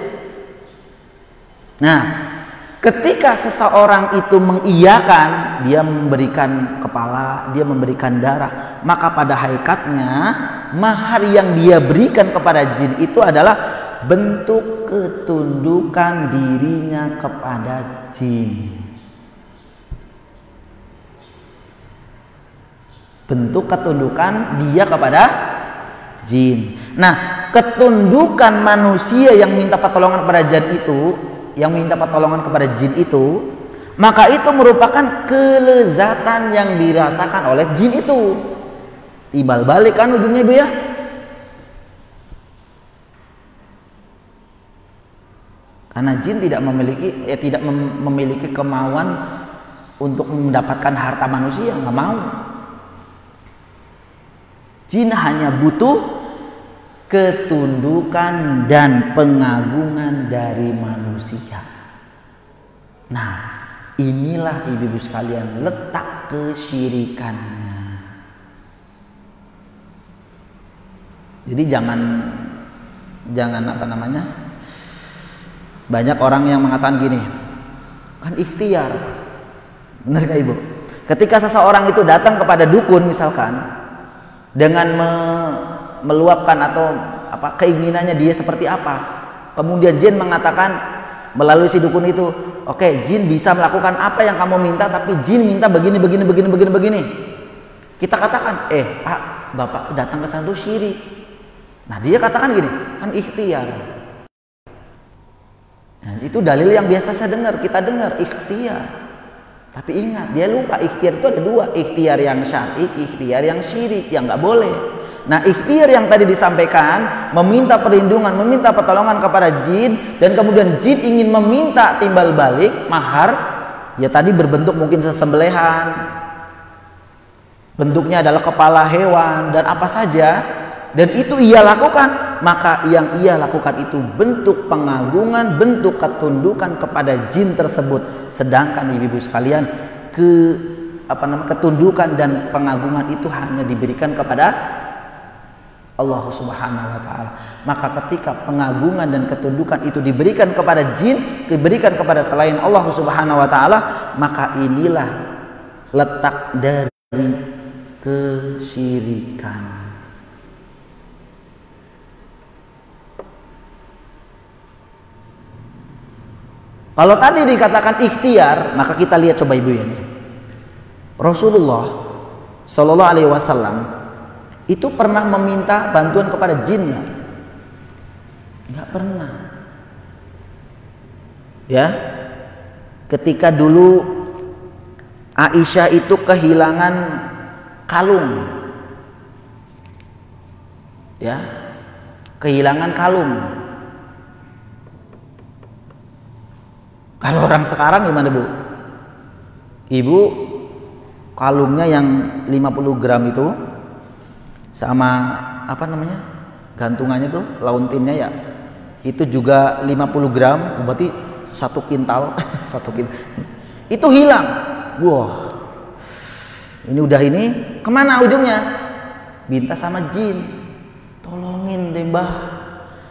Nah, ketika seseorang itu mengiyakan, dia memberikan kepala, dia memberikan darah, maka pada hakikatnya mahar yang dia berikan kepada jin itu adalah bentuk ketundukan dirinya kepada jin. Bentuk ketundukan dia kepada jin. Nah, ketundukan manusia yang minta pertolongan kepada jin itu, maka itu merupakan kelezatan yang dirasakan oleh jin itu. Timbal balik kan ujungnya ibu ya. Karena jin tidak memiliki kemauan untuk mendapatkan harta manusia, nggak mau. Jin hanya butuh ketundukan dan pengagungan dari manusia. Nah, inilah ibu-ibu sekalian letak kesyirikannya. Jadi jangan apa namanya? Banyak orang yang mengatakan gini, kan ikhtiar. Benar gak Ibu? Ketika seseorang itu datang kepada dukun misalkan dengan meluapkan atau apa keinginannya dia seperti apa, kemudian jin mengatakan melalui si dukun itu, oke, jin bisa melakukan apa yang kamu minta, tapi jin minta begini. Kita katakan, Pak, Bapak datang ke sana itu syirik. Nah, dia katakan gini, kan ikhtiar. Nah, itu dalil yang biasa kita dengar ikhtiar. Tapi ingat, dia lupa ikhtiar itu ada dua, ikhtiar yang syar'i, ikhtiar yang syirik, yang nggak boleh. Nah, ikhtiar yang tadi disampaikan, meminta perlindungan, meminta pertolongan kepada jin, dan kemudian jin ingin meminta timbal balik, mahar, ya tadi berbentuk mungkin sesembelihan, bentuknya adalah kepala hewan, dan apa saja, dan itu ia lakukan, maka yang ia lakukan itu bentuk pengagungan, bentuk ketundukan kepada jin tersebut. Sedangkan ibu-ibu sekalian, ketundukan dan pengagungan itu hanya diberikan kepada Allah Subhanahu wa taala. Maka ketika pengagungan dan ketundukan itu diberikan kepada jin, diberikan kepada selain Allah Subhanahu wa taala, maka inilah letak dari kesyirikan. Kalau tadi dikatakan ikhtiar, maka kita lihat coba ibu ya nih. Rasulullah Shallallahu Alaihi Wasallam itu pernah meminta bantuan kepada jin nggak? Nggak pernah. Ya, ketika dulu Aisyah itu kehilangan kalung, ya, kehilangan kalung. Kalau orang sekarang gimana Bu? Ibu kalungnya yang 50 gram itu sama apa namanya gantungannya tuh launtinnya ya itu juga 50 gram, berarti 1 kintal 1 kintal itu hilang. Wah, ini udah ini kemana ujungnya? Minta sama jin, tolongin deh Mbah,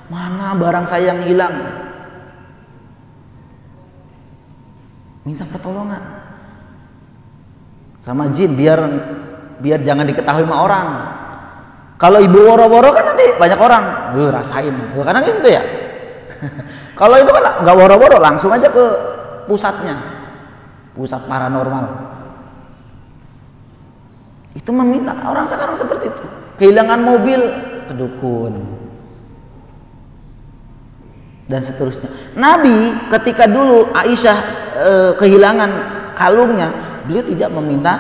mana barang saya yang hilang. Minta pertolongan sama jin biar jangan diketahui sama orang. Kalau ibu woro-woro kan nanti banyak orang rasain, karena gitu ya. Kalau itu kan nggak woro-woro, langsung aja ke pusatnya, pusat paranormal. Itu meminta. Orang sekarang seperti itu, kehilangan mobil ke dukun dan seterusnya. Nabi ketika dulu Aisyah kehilangan kalungnya, beliau tidak meminta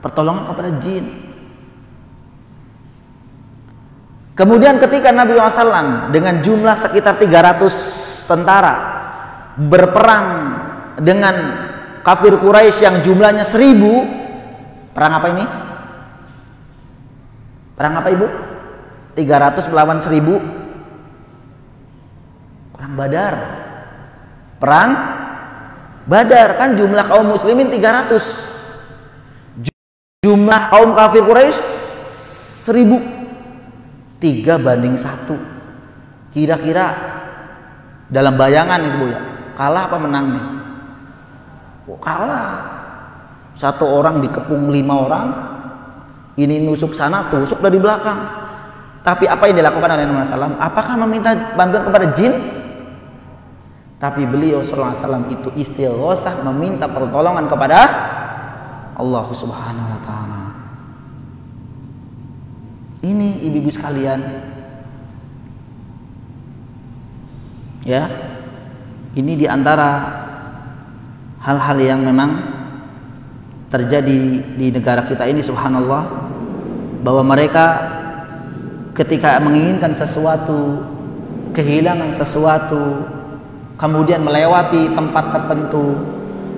pertolongan kepada jin. Kemudian ketika Nabi SAW dengan jumlah sekitar 300 tentara berperang dengan kafir Quraisy yang jumlahnya 1000, perang apa ini? Perang apa Ibu? 300 melawan 1000, perang Badar. Perang Badar, kan jumlah kaum muslimin 300, jumlah kaum kafir Quraisy 1000, 3-1. Kira-kira dalam bayangan itu Bu ya, kalah apa menang nih? Oh, kalah. 1 orang dikepung 5 orang, ini nusuk sana, tusuk dari belakang. Tapi apa yang dilakukan oleh Nabi SAW? Apakah meminta bantuan kepada jin? Tapi beliau SAW itu istighosah, meminta pertolongan kepada Allah Subhanahu wa taala. Ini ibu-ibu sekalian, ya, ini diantara hal-hal yang memang terjadi di negara kita ini, subhanallah, bahwa mereka ketika menginginkan sesuatu, kehilangan sesuatu, kemudian melewati tempat tertentu,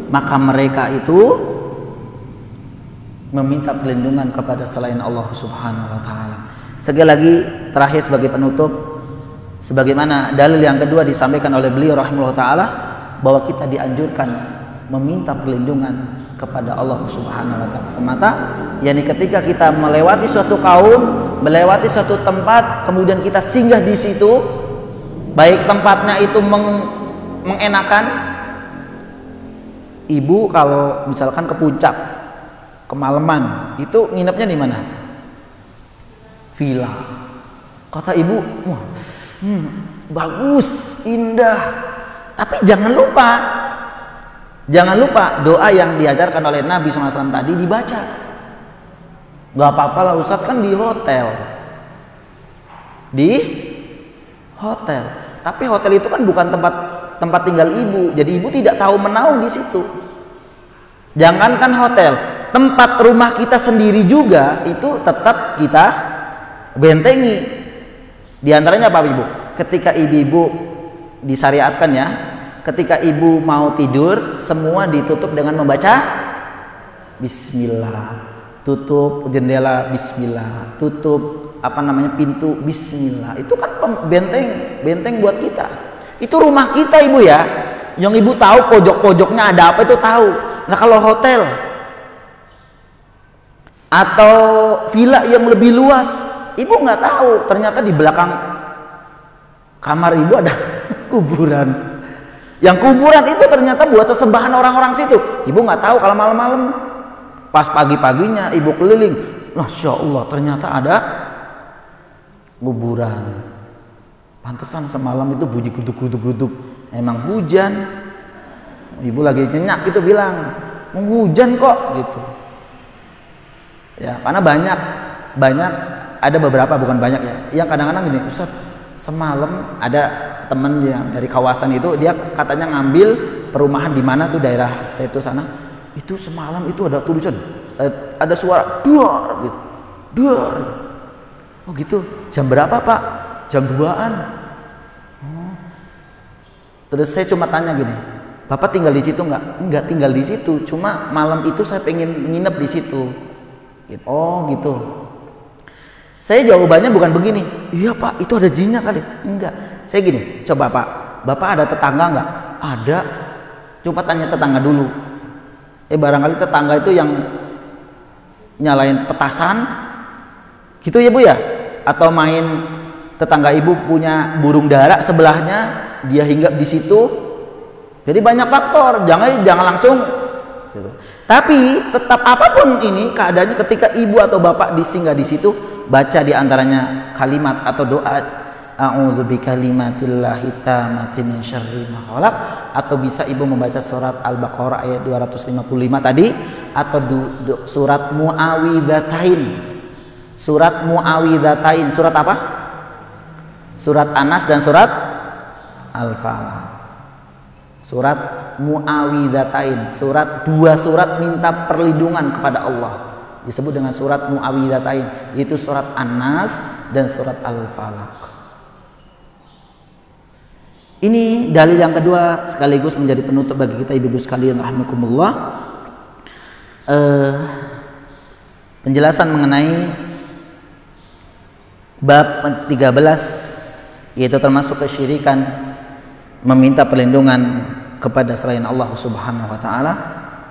maka mereka itu meminta perlindungan kepada selain Allah Subhanahu wa taala. Sekali lagi terakhir sebagai penutup, sebagaimana dalil yang kedua disampaikan oleh beliau rahimahullah taala, bahwa kita dianjurkan meminta perlindungan kepada Allah Subhanahu wa taala semata, yakni ketika kita melewati suatu kaum, melewati suatu tempat, kemudian kita singgah di situ, baik tempatnya itu mengenakan. Ibu kalau misalkan ke puncak kemalaman, itu nginepnya di mana? Villa. Kata ibu, wah, bagus, indah. Tapi jangan lupa doa yang diajarkan oleh Nabi SAW tadi dibaca. Gak apa-apa lah Ustadz, kan di hotel. Tapi hotel itu kan bukan tempat tinggal ibu. Jadi ibu tidak tahu menaung di situ. Jangankan hotel, tempat rumah kita sendiri juga itu tetap kita bentengi. Di antaranya apa ibu? Ketika ibu disyariatkan ya, ketika ibu mau tidur semua ditutup dengan membaca Bismillah, tutup jendela Bismillah, tutup pintu Bismillah. Itu kan benteng buat kita. Itu rumah kita ibu ya, yang ibu tahu pojok-pojoknya ada apa itu tahu. Nah kalau hotel atau villa yang lebih luas, ibu nggak tahu ternyata di belakang kamar ibu ada kuburan. Yang kuburan itu ternyata buat sesembahan orang-orang situ. Ibu nggak tahu kalau malam-malam. Pas pagi-paginya ibu keliling, Masya Allah ternyata ada kuburan. Pantesan semalam itu bunyi guduk-guduk. Emang hujan. Ibu lagi nyenyak gitu bilang, hujan kok gitu. Ya, karena banyak ada beberapa, bukan banyak ya, yang kadang-kadang gini, Ustaz, semalam ada temen yang dari kawasan itu, dia katanya ngambil perumahan di mana tuh daerah saya itu sana, itu semalam itu ada tulisan, ada suara duar gitu, duar. Oh gitu, jam berapa Pak? Jam 2-an. Oh. Terus saya cuma tanya gini, Bapak tinggal di situ nggak? Enggak tinggal di situ, cuma malam itu saya pengen nginep di situ. Oh gitu. Saya jawabannya bukan begini, iya Pak itu ada jinnya kali. Enggak, saya gini, coba Pak, Bapak ada tetangga nggak? Ada. Coba tanya tetangga dulu. Barangkali tetangga itu yang nyalain petasan, gitu ya Bu ya? Atau main tetangga ibu punya burung dara sebelahnya, dia hinggap di situ. Jadi banyak faktor, jangan langsung gitu. Tapi tetap apapun ini keadaannya, ketika ibu atau bapak disinggah di situ, baca di antaranya kalimat atau doa A'udzu bikalimatillahi tammati min syarri ma khalaq, atau bisa ibu membaca surat Al-Baqarah ayat 255 tadi, atau surat Muawwidzatain. Surat Muawwidzatain, surat apa? Surat Anas dan surat Al-Falaq. Surat Muawwidzatain, dua surat minta perlindungan kepada Allah, disebut dengan surat Muawwidzatain, yaitu surat An-Nas dan surat Al-Falaq. Ini dalil yang kedua sekaligus menjadi penutup bagi kita ibu-ibu sekalian rahimakumullah. Penjelasan mengenai bab 13, yaitu termasuk kesyirikan, meminta perlindungan kepada selain Allah Subhanahu wa taala.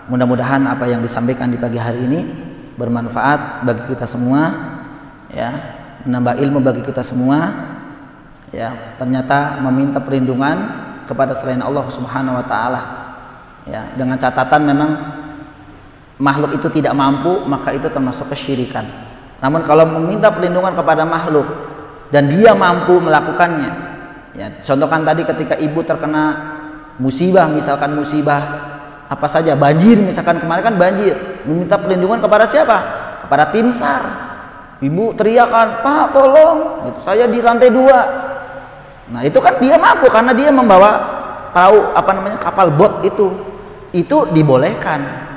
Mudah-mudahan apa yang disampaikan di pagi hari ini bermanfaat bagi kita semua ya, menambah ilmu bagi kita semua ya. Ternyata meminta perlindungan kepada selain Allah Subhanahu wa taala ya, dengan catatan memang makhluk itu tidak mampu, maka itu termasuk kesyirikan. Namun kalau meminta perlindungan kepada makhluk dan dia mampu melakukannya ya, contohkan tadi ketika ibu terkena musibah, misalkan musibah apa saja, banjir misalkan, kemarin kan banjir, meminta perlindungan kepada siapa? Kepada tim SAR. Ibu teriakan, Pak tolong, gitu, saya di lantai 2. Nah itu kan dia mampu karena dia membawa perahu kapal bot itu dibolehkan.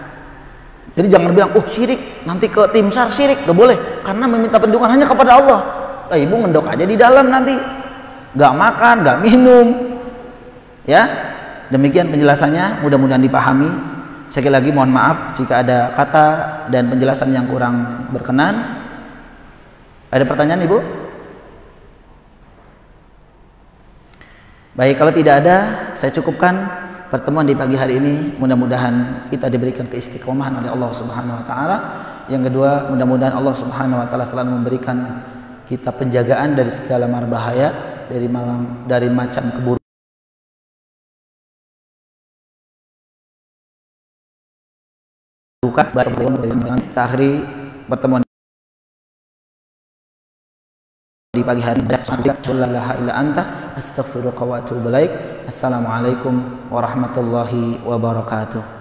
Jadi jangan bilang syirik, nanti ke tim SAR syirik, gak boleh, karena meminta perlindungan hanya kepada Allah. Ibu ngendok aja di dalam nanti, gak makan, gak minum ya. Demikian penjelasannya, mudah-mudahan dipahami. Sekali lagi mohon maaf jika ada kata dan penjelasan yang kurang berkenan. Ada pertanyaan Ibu? Baik, kalau tidak ada, saya cukupkan pertemuan di pagi hari ini. Mudah-mudahan kita diberikan keistiqomahan oleh Allah Subhanahu wa taala. Yang kedua, mudah-mudahan Allah Subhanahu wa taala selalu memberikan kita penjagaan dari segala mara bahaya, dari macam keburukan. Akhiri pertemuan di pagi hari ini. Assalamualaikum warahmatullahi wabarakatuh.